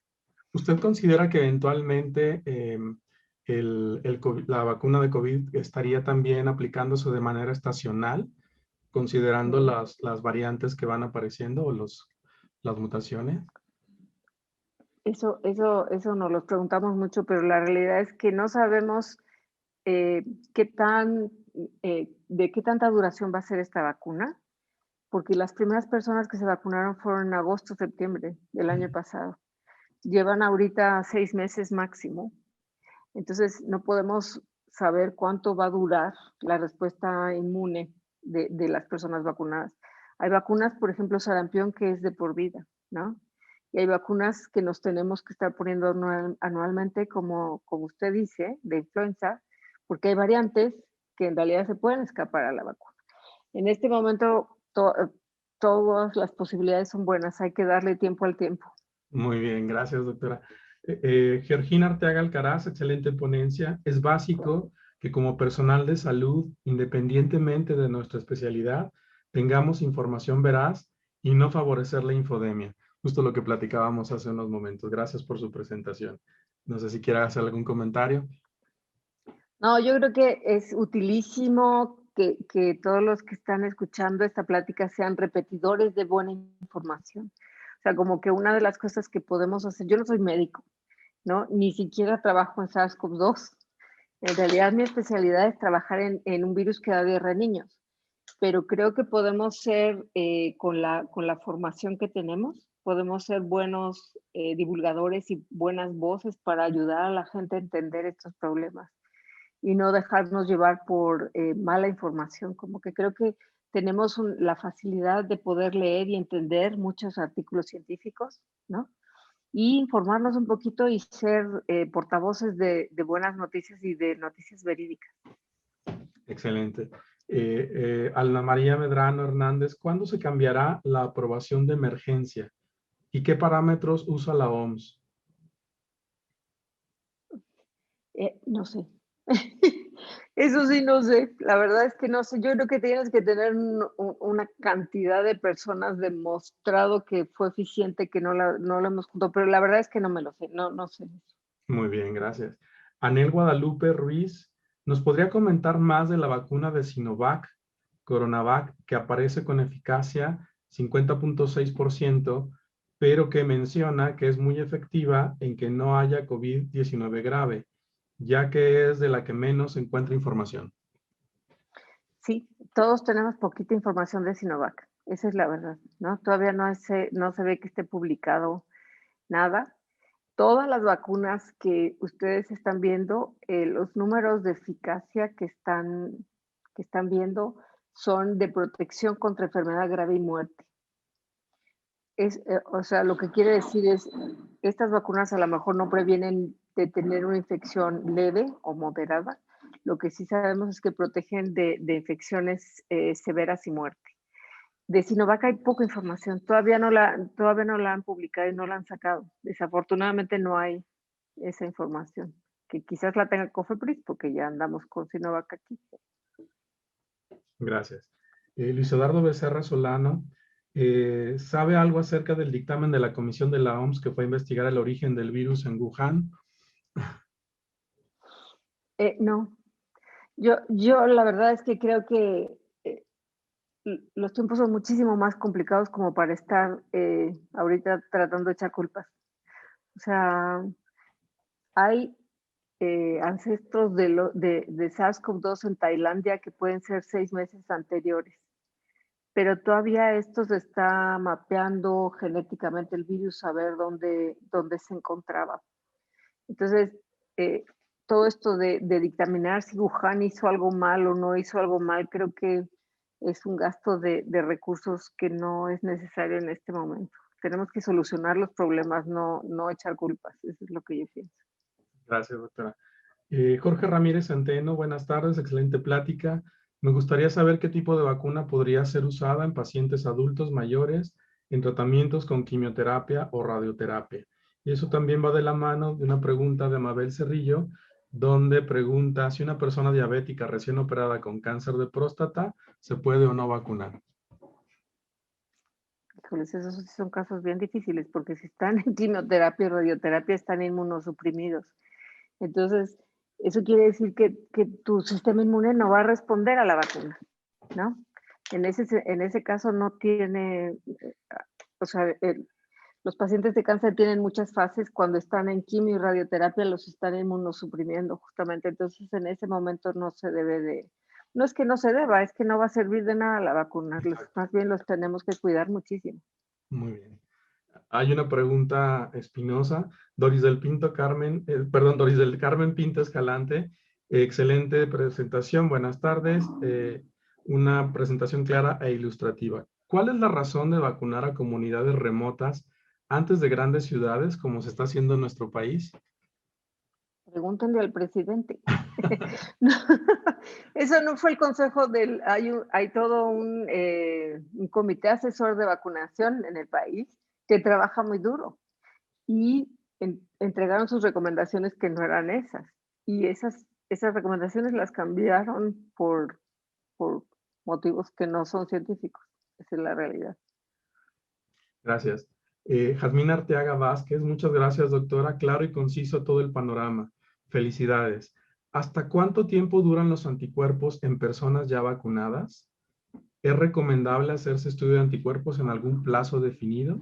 ¿Usted considera que eventualmente la vacuna de COVID estaría también aplicándose de manera estacional, considerando las variantes que van apareciendo o las mutaciones? Eso nos lo preguntamos mucho, pero la realidad es que no sabemos de qué tanta duración va a ser esta vacuna, porque las primeras personas que se vacunaron fueron en agosto, septiembre del año pasado. Llevan ahorita 6 meses máximo. Entonces, no podemos saber cuánto va a durar la respuesta inmune de las personas vacunadas. Hay vacunas, por ejemplo, sarampión, que es de por vida, ¿no? Y hay vacunas que nos tenemos que estar poniendo anualmente, como usted dice, de influenza, porque hay variantes que en realidad se pueden escapar a la vacuna. En este momento, todas las posibilidades son buenas, hay que darle tiempo al tiempo. Muy bien, gracias, doctora. Georgina Arteaga Alcaraz, excelente ponencia. Es básico que como personal de salud, independientemente de nuestra especialidad, tengamos información veraz y no favorecer la infodemia. Justo lo que platicábamos hace unos momentos. Gracias por su presentación. No sé si quiera hacer algún comentario. No, yo creo que es utilísimo que todos los que están escuchando esta plática sean repetidores de buena información. O sea, como que una de las cosas que podemos hacer, yo no soy médico, ¿no? Ni siquiera trabajo en SARS-CoV-2. En realidad mi especialidad es trabajar en un virus que da diarrea en niños, pero creo que podemos ser, con la formación que tenemos, podemos ser buenos divulgadores y buenas voces para ayudar a la gente a entender estos problemas y no dejarnos llevar por mala información. Como que creo que tenemos la facilidad de poder leer y entender muchos artículos científicos, ¿no? Y informarnos un poquito y ser portavoces de buenas noticias y de noticias verídicas. Excelente. Alna María Medrano Hernández, ¿cuándo se cambiará la aprobación de emergencia? ¿Y qué parámetros usa la OMS? No sé. Eso sí, no sé. La verdad es que no sé. Yo creo que tienes que tener una cantidad de personas demostrado que fue eficiente, que no lo hemos juntado, pero la verdad es que no me lo sé. No sé. Muy bien, gracias. Anel Guadalupe Ruiz, ¿nos podría comentar más de la vacuna de Sinovac, Coronavac, que aparece con eficacia 50.6%, pero que menciona que es muy efectiva en que no haya COVID-19 grave, ya que es de la que menos se encuentra información? Sí, todos tenemos poquita información de Sinovac. Esa es la verdad, ¿no? Todavía no se ve que esté publicado nada. Todas las vacunas que ustedes están viendo, los números de eficacia que están viendo son de protección contra enfermedad grave y muerte. O sea, lo que quiere decir es, estas vacunas a lo mejor no previenen de tener una infección leve o moderada. Lo que sí sabemos es que protegen de infecciones severas y muerte. De Sinovac hay poca información, todavía no la han publicado y no la han sacado. Desafortunadamente no hay esa información, que quizás la tenga Cofepris porque ya andamos con Sinovac aquí. Gracias. Luis Eduardo Becerra Solano, ¿sabe algo acerca del dictamen de la Comisión de la OMS que fue a investigar el origen del virus en Wuhan? No, yo la verdad es que creo que los tiempos son muchísimo más complicados como para estar ahorita tratando de echar culpas. O sea, hay ancestros de SARS-CoV-2 en Tailandia que pueden ser 6 meses anteriores, pero todavía esto se está mapeando genéticamente el virus, a ver dónde se encontraba. Entonces, eh, todo esto de dictaminar si Wuhan hizo algo mal o no hizo algo mal, creo que es un gasto de recursos que no es necesario en este momento. Tenemos que solucionar los problemas, no echar culpas. Eso es lo que yo pienso. Gracias, doctora. Jorge Ramírez Centeno, buenas tardes, excelente plática. Me gustaría saber qué tipo de vacuna podría ser usada en pacientes adultos mayores en tratamientos con quimioterapia o radioterapia. Y eso también va de la mano de una pregunta de Mabel Cerrillo, donde pregunta si una persona diabética recién operada con cáncer de próstata se puede o no vacunar. Híjoles, esos sí son casos bien difíciles porque si están en quimioterapia y radioterapia están inmunosuprimidos. Entonces, eso quiere decir que tu sistema inmune no va a responder a la vacuna, ¿no? En ese caso no tiene, o sea, los pacientes de cáncer tienen muchas fases, cuando están en quimio y radioterapia los están inmunosuprimiendo justamente, entonces en ese momento no se debe de, no es que no se deba, es que no va a servir de nada la vacuna, más bien los tenemos que cuidar muchísimo. Muy bien. Hay una pregunta espinosa. Doris del Pinto Carmen, Doris del Carmen Pinto Escalante. Excelente presentación, buenas tardes. Una presentación clara e ilustrativa. ¿Cuál es la razón de vacunar a comunidades remotas antes de grandes ciudades, como se está haciendo en nuestro país? Pregúntenle al presidente. No, eso no fue el consejo hay todo un comité asesor de vacunación en el país que trabaja muy duro y entregaron sus recomendaciones que no eran esas. Y esas recomendaciones las cambiaron por motivos que no son científicos. Esa es la realidad. Gracias. Jazmín Arteaga Vázquez, muchas gracias, doctora. Claro y conciso todo el panorama. Felicidades. ¿Hasta cuánto tiempo duran los anticuerpos en personas ya vacunadas? ¿Es recomendable hacerse estudio de anticuerpos en algún plazo definido?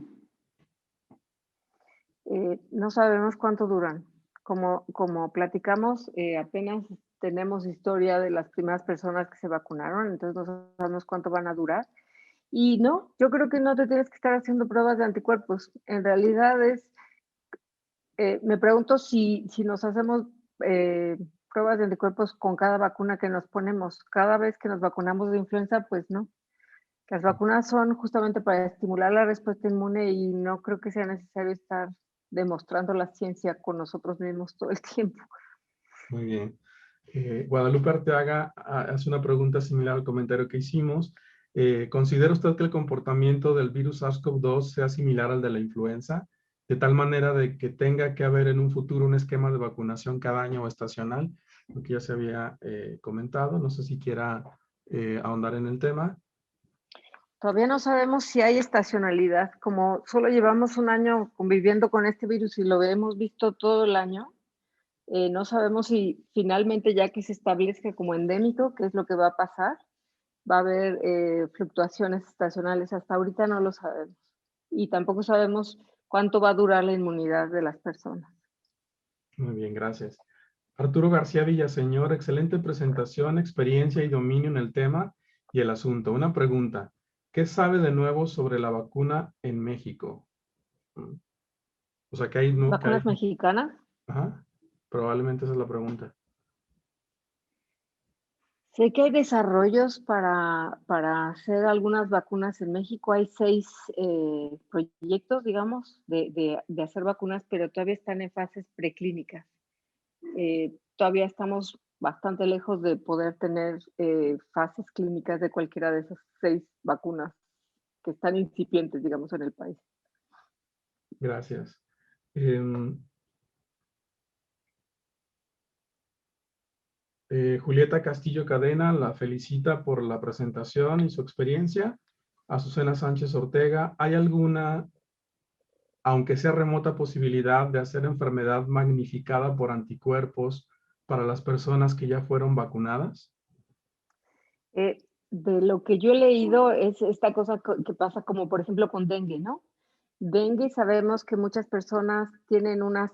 No sabemos cuánto duran. Como platicamos, apenas tenemos historia de las primeras personas que se vacunaron, entonces no sabemos cuánto van a durar. Y no, yo creo que no te tienes que estar haciendo pruebas de anticuerpos. En realidad me pregunto si nos hacemos pruebas de anticuerpos con cada vacuna que nos ponemos. Cada vez que nos vacunamos de influenza, pues no. Las vacunas son justamente para estimular la respuesta inmune y no creo que sea necesario estar demostrando la ciencia con nosotros mismos todo el tiempo. Muy bien. Guadalupe Arteaga hace una pregunta similar al comentario que hicimos. ¿Considera usted que el comportamiento del virus SARS-CoV-2 sea similar al de la influenza, de tal manera de que tenga que haber en un futuro un esquema de vacunación cada año o estacional? Lo que ya se había comentado. No sé si quiera ahondar en el tema. Todavía no sabemos si hay estacionalidad. Como solo llevamos un año conviviendo con este virus y lo hemos visto todo el año, no sabemos si finalmente ya que se establezca como endémico, qué es lo que va a pasar. Va a haber fluctuaciones estacionales. Hasta ahorita no lo sabemos. Y tampoco sabemos cuánto va a durar la inmunidad de las personas. Muy bien, gracias. Arturo García Villaseñor, excelente presentación, experiencia y dominio en el tema y el asunto. Una pregunta. ¿Qué sabe de nuevo sobre la vacuna en México? O sea, que hay, no, que hay, ¿Vacunas mexicanas? ajá, probablemente esa es la pregunta. Sé que hay desarrollos para hacer algunas vacunas en México. Hay 6 proyectos, digamos, de hacer vacunas, pero todavía están en fases preclínicas. Todavía estamos bastante lejos de poder tener fases clínicas de cualquiera de esas 6 vacunas que están incipientes, digamos, en el país. Gracias. Julieta Castillo Cadena la felicita por la presentación y su experiencia. Azucena Sánchez Ortega, ¿hay alguna, aunque sea remota, posibilidad de hacer enfermedad magnificada por anticuerpos para las personas que ya fueron vacunadas? De lo que yo he leído es esta cosa que pasa como por ejemplo con dengue, ¿no? Dengue sabemos que muchas personas tienen una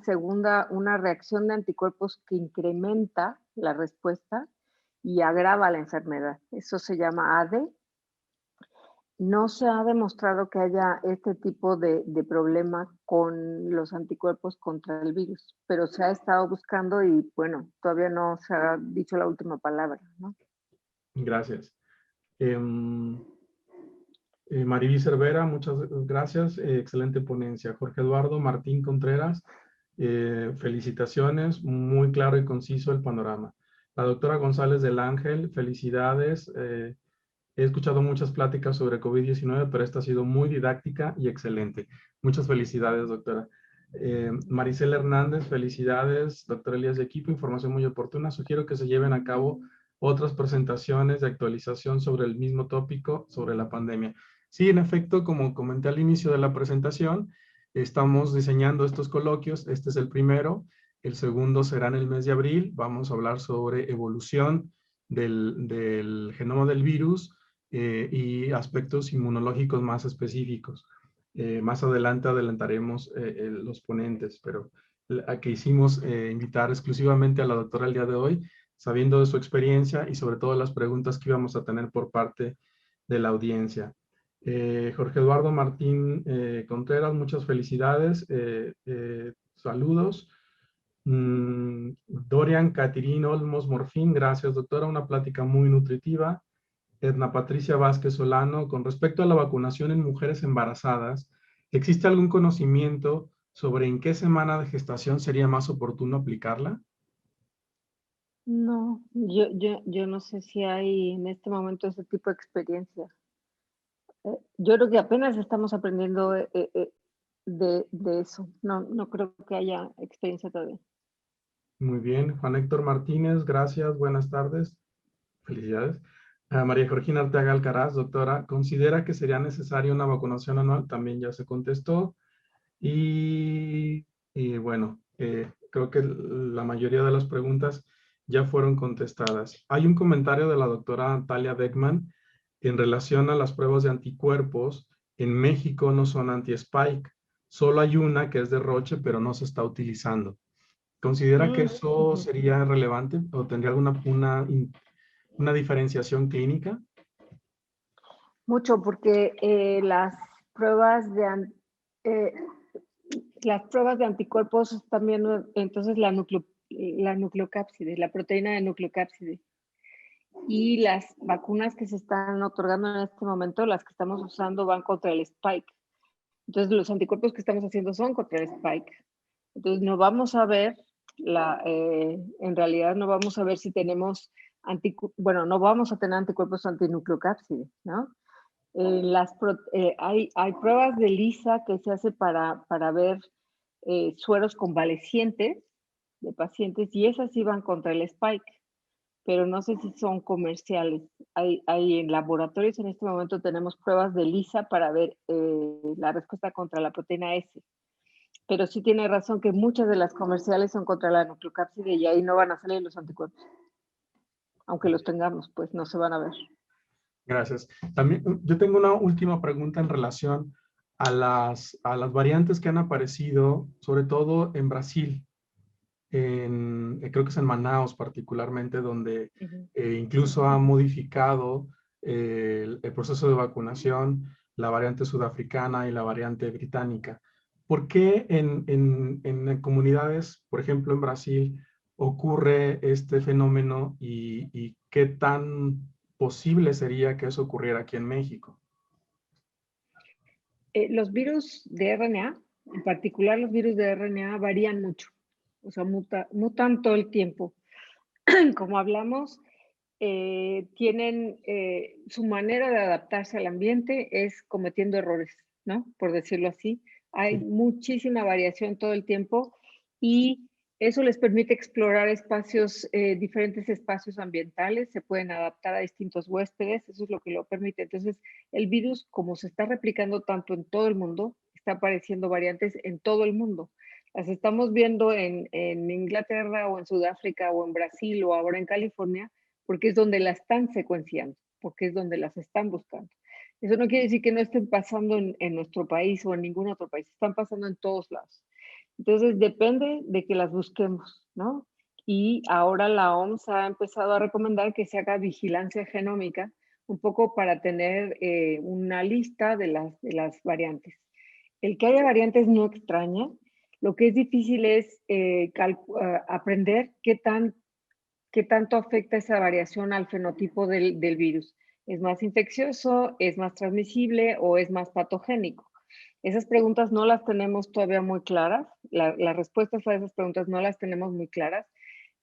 reacción de anticuerpos que incrementa la respuesta y agrava la enfermedad. Eso se llama ADE. No se ha demostrado que haya este tipo de problema con los anticuerpos contra el virus, pero se ha estado buscando y bueno, todavía no se ha dicho la última palabra, ¿no? Gracias. Mariví Cervera, muchas gracias. Excelente ponencia. Jorge Eduardo Martín Contreras, felicitaciones. Muy claro y conciso el panorama. La doctora González del Ángel, felicidades. He escuchado muchas pláticas sobre COVID-19, pero esta ha sido muy didáctica y excelente. Muchas felicidades, doctora. Maricela Hernández, felicidades. Doctor Elías de equipo, información muy oportuna. Sugiero que se lleven a cabo otras presentaciones de actualización sobre el mismo tópico, sobre la pandemia. Sí, en efecto, como comenté al inicio de la presentación, estamos diseñando estos coloquios. Este es el primero. El segundo será en el mes de abril. Vamos a hablar sobre evolución del genoma del virus y aspectos inmunológicos más específicos. Más adelante adelantaremos los ponentes, pero quisimos invitar exclusivamente a la doctora el día de hoy, sabiendo de su experiencia y sobre todo las preguntas que íbamos a tener por parte de la audiencia. Jorge Eduardo Martín Contreras, muchas felicidades, saludos. Dorian Caterine Olmos Morfín, gracias doctora, una plática muy nutritiva. Edna Patricia Vázquez Solano, con respecto a la vacunación en mujeres embarazadas, ¿existe algún conocimiento sobre en qué semana de gestación sería más oportuno aplicarla? No, yo no sé si hay en este momento ese tipo de experiencia. Yo creo que apenas estamos aprendiendo de eso. No, no creo que haya experiencia todavía. Muy bien. Juan Héctor Martínez, gracias. Buenas tardes. Felicidades. María Georgina Arteaga Alcaraz, doctora, ¿considera que sería necesaria una vacunación anual? También ya se contestó. Y bueno, creo que la mayoría de las preguntas ya fueron contestadas. Hay un comentario de la doctora Talia Beckman en relación a las pruebas de anticuerpos. En México no son anti-spike. Solo hay una que es de Roche, pero no se está utilizando. ¿Considera que eso sería relevante o tendría alguna una diferenciación clínica? Mucho, porque pruebas de eh, las pruebas de anticuerpos también, entonces la nucleocápside, la proteína de nucleocápside. Y las vacunas que se están otorgando en este momento, las que estamos usando, van contra el spike. Entonces, los anticuerpos que estamos haciendo son contra el spike. Entonces, no vamos a ver, en realidad no vamos a ver si tenemos, no vamos a tener anticuerpos antinucleocápside, ¿no? Hay pruebas de ELISA que se hace para ver sueros convalecientes de pacientes y esas sí van contra el spike, pero no sé si son comerciales. Hay en laboratorios en este momento tenemos pruebas de ELISA para ver la respuesta contra la proteína S. Pero sí tiene razón que muchas de las comerciales son contra la nucleocápside y ahí no van a salir los anticuerpos. Aunque los tengamos, pues no se van a ver. Gracias. También yo tengo una última pregunta en relación a las variantes que han aparecido, sobre todo en Brasil, creo que es en Manaus particularmente, donde incluso ha modificado el proceso de vacunación, la variante sudafricana y la variante británica. ¿Por qué en comunidades, por ejemplo en Brasil, ocurre este fenómeno y qué tan posible sería que eso ocurriera aquí en México? Los virus de RNA, en particular los virus de RNA, varían mucho, o sea, mutan todo el tiempo. Como hablamos, tienen su manera de adaptarse al ambiente es cometiendo errores, ¿no? Por decirlo así. Hay Sí. muchísima variación todo el tiempo y eso les permite explorar espacios, diferentes espacios ambientales, se pueden adaptar a distintos huéspedes, eso es lo que lo permite. Entonces, el virus, como se está replicando tanto en todo el mundo, está apareciendo variantes en todo el mundo. Las estamos viendo en Inglaterra o en Sudáfrica o en Brasil o ahora en California, porque es donde la están secuenciando, porque es donde las están buscando. Eso no quiere decir que no estén pasando en nuestro país o en ningún otro país, están pasando en todos lados. Entonces, depende de que las busquemos, ¿no? Y ahora la OMS ha empezado a recomendar que se haga vigilancia genómica, un poco para tener una lista de las variantes. El que haya variantes no extraña, lo que es difícil es aprender qué tanto afecta esa variación al fenotipo del virus. ¿Es más infeccioso, es más transmisible o es más patogénico? Esas preguntas no las tenemos todavía muy claras. Las respuestas a esas preguntas no las tenemos muy claras.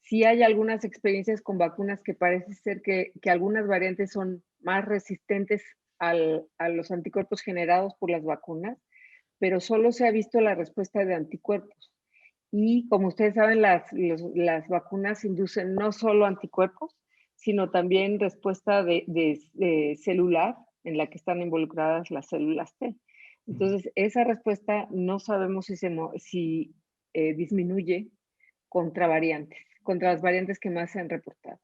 Sí hay algunas experiencias con vacunas que parece ser que algunas variantes son más resistentes a los anticuerpos generados por las vacunas, pero solo se ha visto la respuesta de anticuerpos. Y como ustedes saben, las vacunas inducen no solo anticuerpos, sino también respuesta de celular en la que están involucradas las células T. Entonces, esa respuesta no sabemos si disminuye contra variantes, contra las variantes que más se han reportado.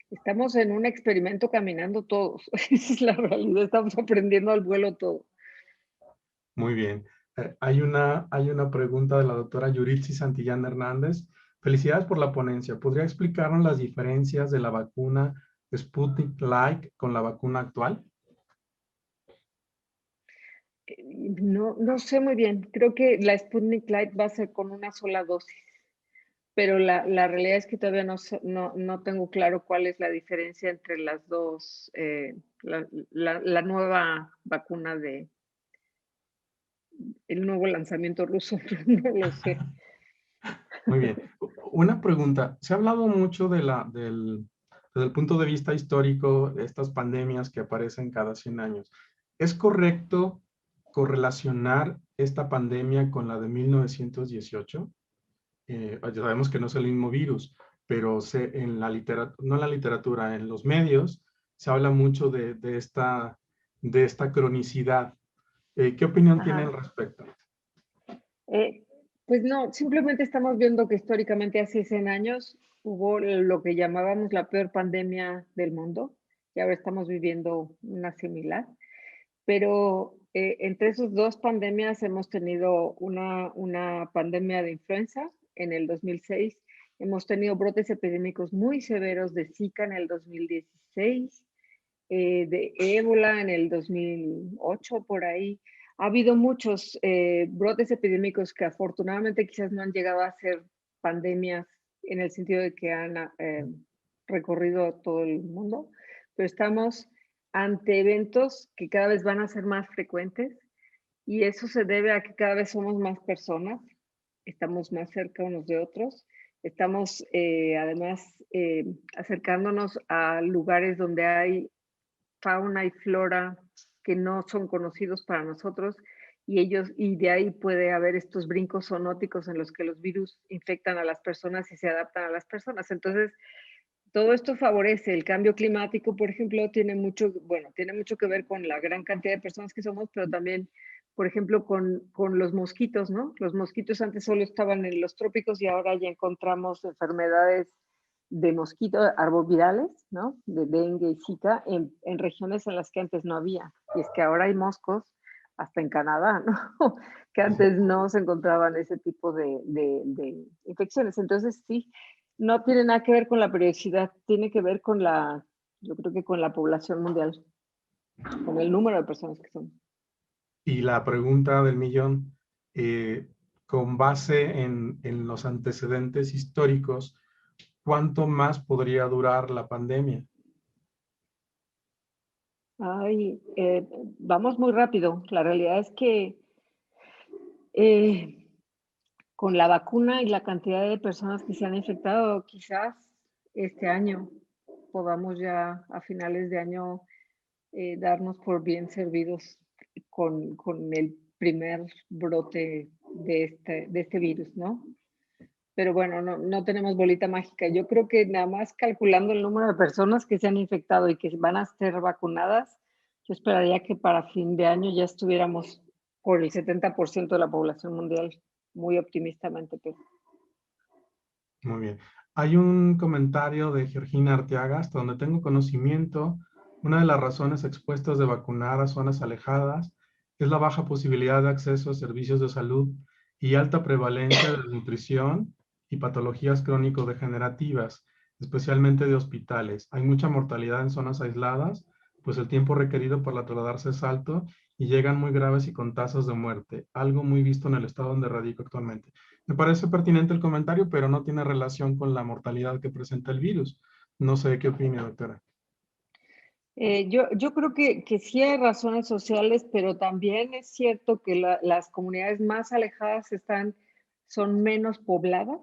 Estamos en un experimento caminando todos. Esa es la realidad. Estamos aprendiendo al vuelo todo. Muy bien. Hay una pregunta de la doctora Yuritsi Santillán Hernández. Felicidades por la ponencia. ¿Podría explicarnos las diferencias de la vacuna Sputnik Light con la vacuna actual? No sé muy bien. Creo que la Sputnik Light va a ser con una sola dosis, pero la realidad es que todavía no tengo claro cuál es la diferencia entre las dos, la nueva vacuna el nuevo lanzamiento ruso, no lo sé. Muy bien. Una pregunta. Se ha hablado mucho desde el punto de vista histórico de estas pandemias que aparecen cada 100 años. ¿Es correcto correlacionar esta pandemia con la de 1918? Ya sabemos que no es el mismo virus, pero en la literatura, no en la literatura, en los medios se habla mucho de esta cronicidad. ¿Qué opinión tiene al Ajá. respecto? Eh, pues no, simplemente estamos viendo que históricamente hace 100 años hubo lo que llamábamos la peor pandemia del mundo y ahora estamos viviendo una similar. Pero entre esas dos pandemias hemos tenido una pandemia de influenza en el 2006, hemos tenido brotes epidémicos muy severos de Zika en el 2016, de ébola en el 2008, por ahí. Ha habido muchos brotes epidémicos que afortunadamente quizás no han llegado a ser pandemias en el sentido de que han recorrido todo el mundo, pero estamos ante eventos que cada vez van a ser más frecuentes y eso se debe a que cada vez somos más personas, estamos más cerca unos de otros, estamos además acercándonos a lugares donde hay fauna y flora que no son conocidos para nosotros y de ahí puede haber estos brincos zoonóticos en los que los virus infectan a las personas y se adaptan a las personas. Entonces, todo esto favorece el cambio climático, por ejemplo, tiene mucho que ver con la gran cantidad de personas que somos, pero también, por ejemplo, con los mosquitos, ¿no? Los mosquitos antes solo estaban en los trópicos y ahora ya encontramos enfermedades de mosquitos arbovirales, ¿no? De dengue y zika en regiones en las que antes no había. Y es que ahora hay moscos hasta en Canadá, ¿no? Que antes no se encontraban ese tipo de infecciones. Entonces, sí, no tiene nada que ver con la periodicidad, tiene que ver con yo creo que con la población mundial, con el número de personas que son. Y la pregunta del millón, con base en los antecedentes históricos, ¿cuánto más podría durar la pandemia? Ay, vamos muy rápido. La realidad es que eh, con la vacuna y la cantidad de personas que se han infectado, quizás este año podamos ya a finales de año darnos por bien servidos con el primer brote de este virus, ¿no? Pero bueno, no tenemos bolita mágica. Yo creo que nada más calculando el número de personas que se han infectado y que van a ser vacunadas, yo esperaría que para fin de año ya estuviéramos por el 70% de la población mundial, muy optimistamente. Pero. Muy bien. Hay un comentario de Georgina Arteaga, hasta donde tengo conocimiento, una de las razones expuestas de vacunar a zonas alejadas es la baja posibilidad de acceso a servicios de salud y alta prevalencia de desnutrición y patologías crónico-degenerativas, especialmente de hospitales. Hay mucha mortalidad en zonas aisladas, pues el tiempo requerido para trasladarse es alto y llegan muy graves y con tasas de muerte, algo muy visto en el estado donde radico actualmente. Me parece pertinente el comentario, pero no tiene relación con la mortalidad que presenta el virus. No sé qué opina, doctora. Yo creo que sí hay razones sociales, pero también es cierto que las comunidades más alejadas son menos pobladas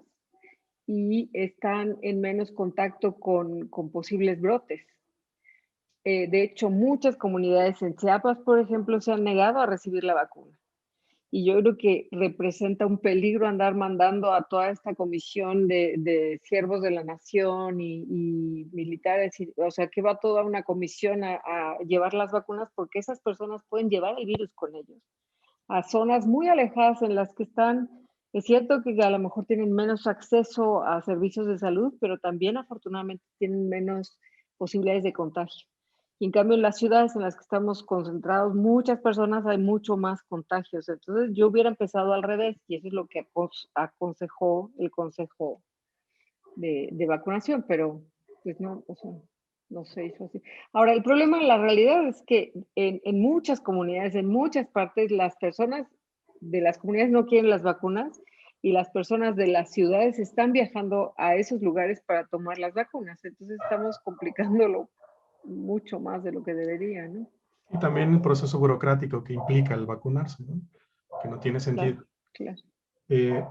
y están en menos contacto con posibles brotes. De hecho, muchas comunidades en Chiapas, por ejemplo, se han negado a recibir la vacuna. Y yo creo que representa un peligro andar mandando a toda esta comisión de siervos de la nación y militares, o sea, que va toda una comisión a llevar las vacunas porque esas personas pueden llevar el virus con ellos a zonas muy alejadas en las que están. Es cierto que a lo mejor tienen menos acceso a servicios de salud, pero también afortunadamente tienen menos posibilidades de contagio. Y en cambio, en las ciudades en las que estamos concentrados, muchas personas, hay mucho más contagios. Entonces, yo hubiera empezado al revés, y eso es lo que aconsejó el Consejo de Vacunación, pero pues no, o sea, no se hizo así. Ahora, el problema, la realidad es que en muchas comunidades, en muchas partes, las personas de las comunidades no quieren las vacunas y las personas de las ciudades están viajando a esos lugares para tomar las vacunas. Entonces, estamos complicándolo mucho más de lo que debería, ¿no? Y también el proceso burocrático que implica el vacunarse, ¿no? Que no tiene Claro, sentido. claro.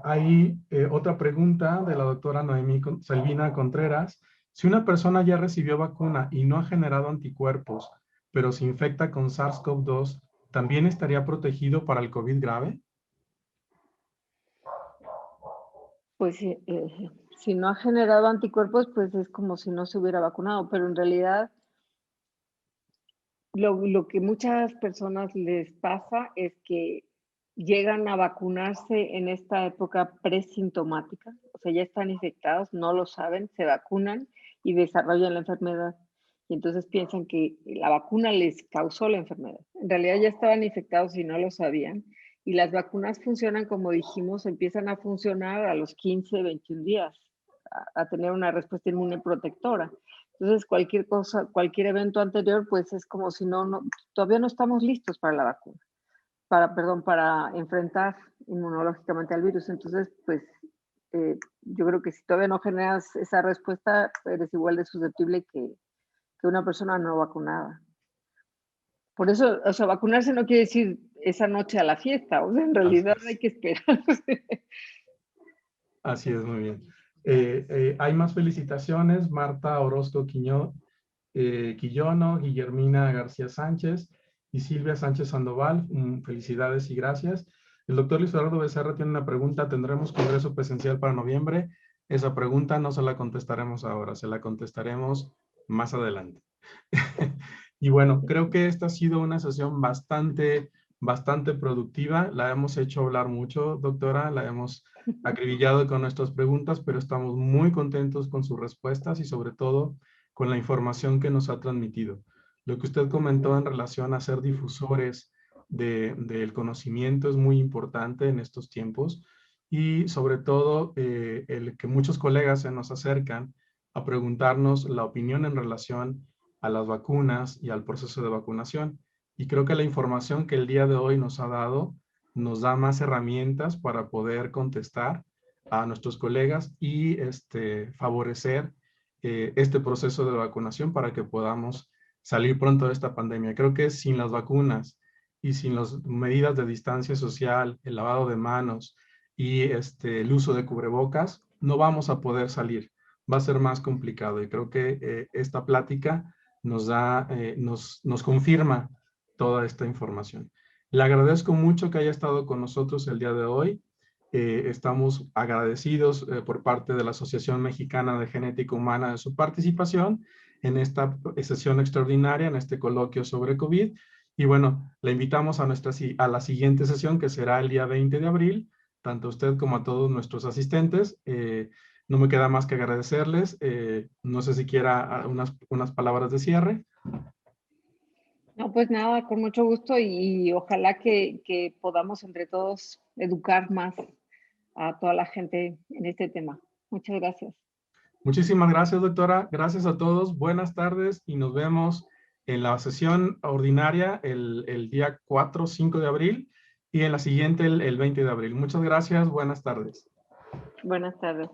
Hay otra pregunta de la doctora Noemí Selvina Contreras. Si una persona ya recibió vacuna y no ha generado anticuerpos, pero se infecta con SARS-CoV-2, ¿también estaría protegido para el COVID grave? Pues si no ha generado anticuerpos, pues es como si no se hubiera vacunado, pero en realidad lo que muchas personas les pasa es que llegan a vacunarse en esta época presintomática, o sea, ya están infectados, no lo saben, se vacunan y desarrollan la enfermedad. Y entonces piensan que la vacuna les causó la enfermedad. En realidad ya estaban infectados y no lo sabían. Y las vacunas funcionan, como dijimos, empiezan a funcionar a los 15, 21 días, a tener una respuesta inmune protectora. Entonces, cualquier cosa, cualquier evento anterior, pues es como si todavía no estamos listos para la vacuna, para enfrentar inmunológicamente al virus. Entonces, pues yo creo que si todavía no generas esa respuesta, eres igual de susceptible que una persona no vacunada. Por eso, o sea, vacunarse no quiere decir esa noche a la fiesta, o sea, en realidad hay que esperar. Así es, muy bien. Hay más felicitaciones. Marta Orozco Quillono, Guillermina García Sánchez y Silvia Sánchez Sandoval. Felicidades y gracias. El doctor Luis Eduardo Becerra tiene una pregunta. ¿Tendremos congreso presencial para noviembre? Esa pregunta no se la contestaremos ahora, se la contestaremos más adelante. Y bueno, creo que esta ha sido una sesión bastante productiva. La hemos hecho hablar mucho, doctora, la hemos acribillado con nuestras preguntas, pero estamos muy contentos con sus respuestas y sobre todo con la información que nos ha transmitido. Lo que usted comentó en relación a ser difusores del conocimiento es muy importante en estos tiempos y sobre todo el que muchos colegas se nos acercan a preguntarnos la opinión en relación a las vacunas y al proceso de vacunación. Y creo que la información que el día de hoy nos ha dado nos da más herramientas para poder contestar a nuestros colegas y favorecer este proceso de vacunación para que podamos salir pronto de esta pandemia. Creo que sin las vacunas y sin las medidas de distancia social, el lavado de manos y el uso de cubrebocas, no vamos a poder salir. Va a ser más complicado y creo que esta plática nos confirma toda esta información. Le agradezco mucho que haya estado con nosotros el día de hoy. Estamos agradecidos por parte de la Asociación Mexicana de Genética Humana de su participación en esta sesión extraordinaria, en este coloquio sobre COVID. Y bueno, le invitamos a la siguiente sesión, que será el día 20 de abril, tanto a usted como a todos nuestros asistentes. No me queda más que agradecerles. No sé si quiera unas palabras de cierre. No, pues nada, con mucho gusto y ojalá que podamos entre todos educar más a toda la gente en este tema. Muchas gracias. Muchísimas gracias, doctora. Gracias a todos. Buenas tardes y nos vemos en la sesión ordinaria el día 4 o 5 de abril y en la siguiente el 20 de abril. Muchas gracias. Buenas tardes. Buenas tardes.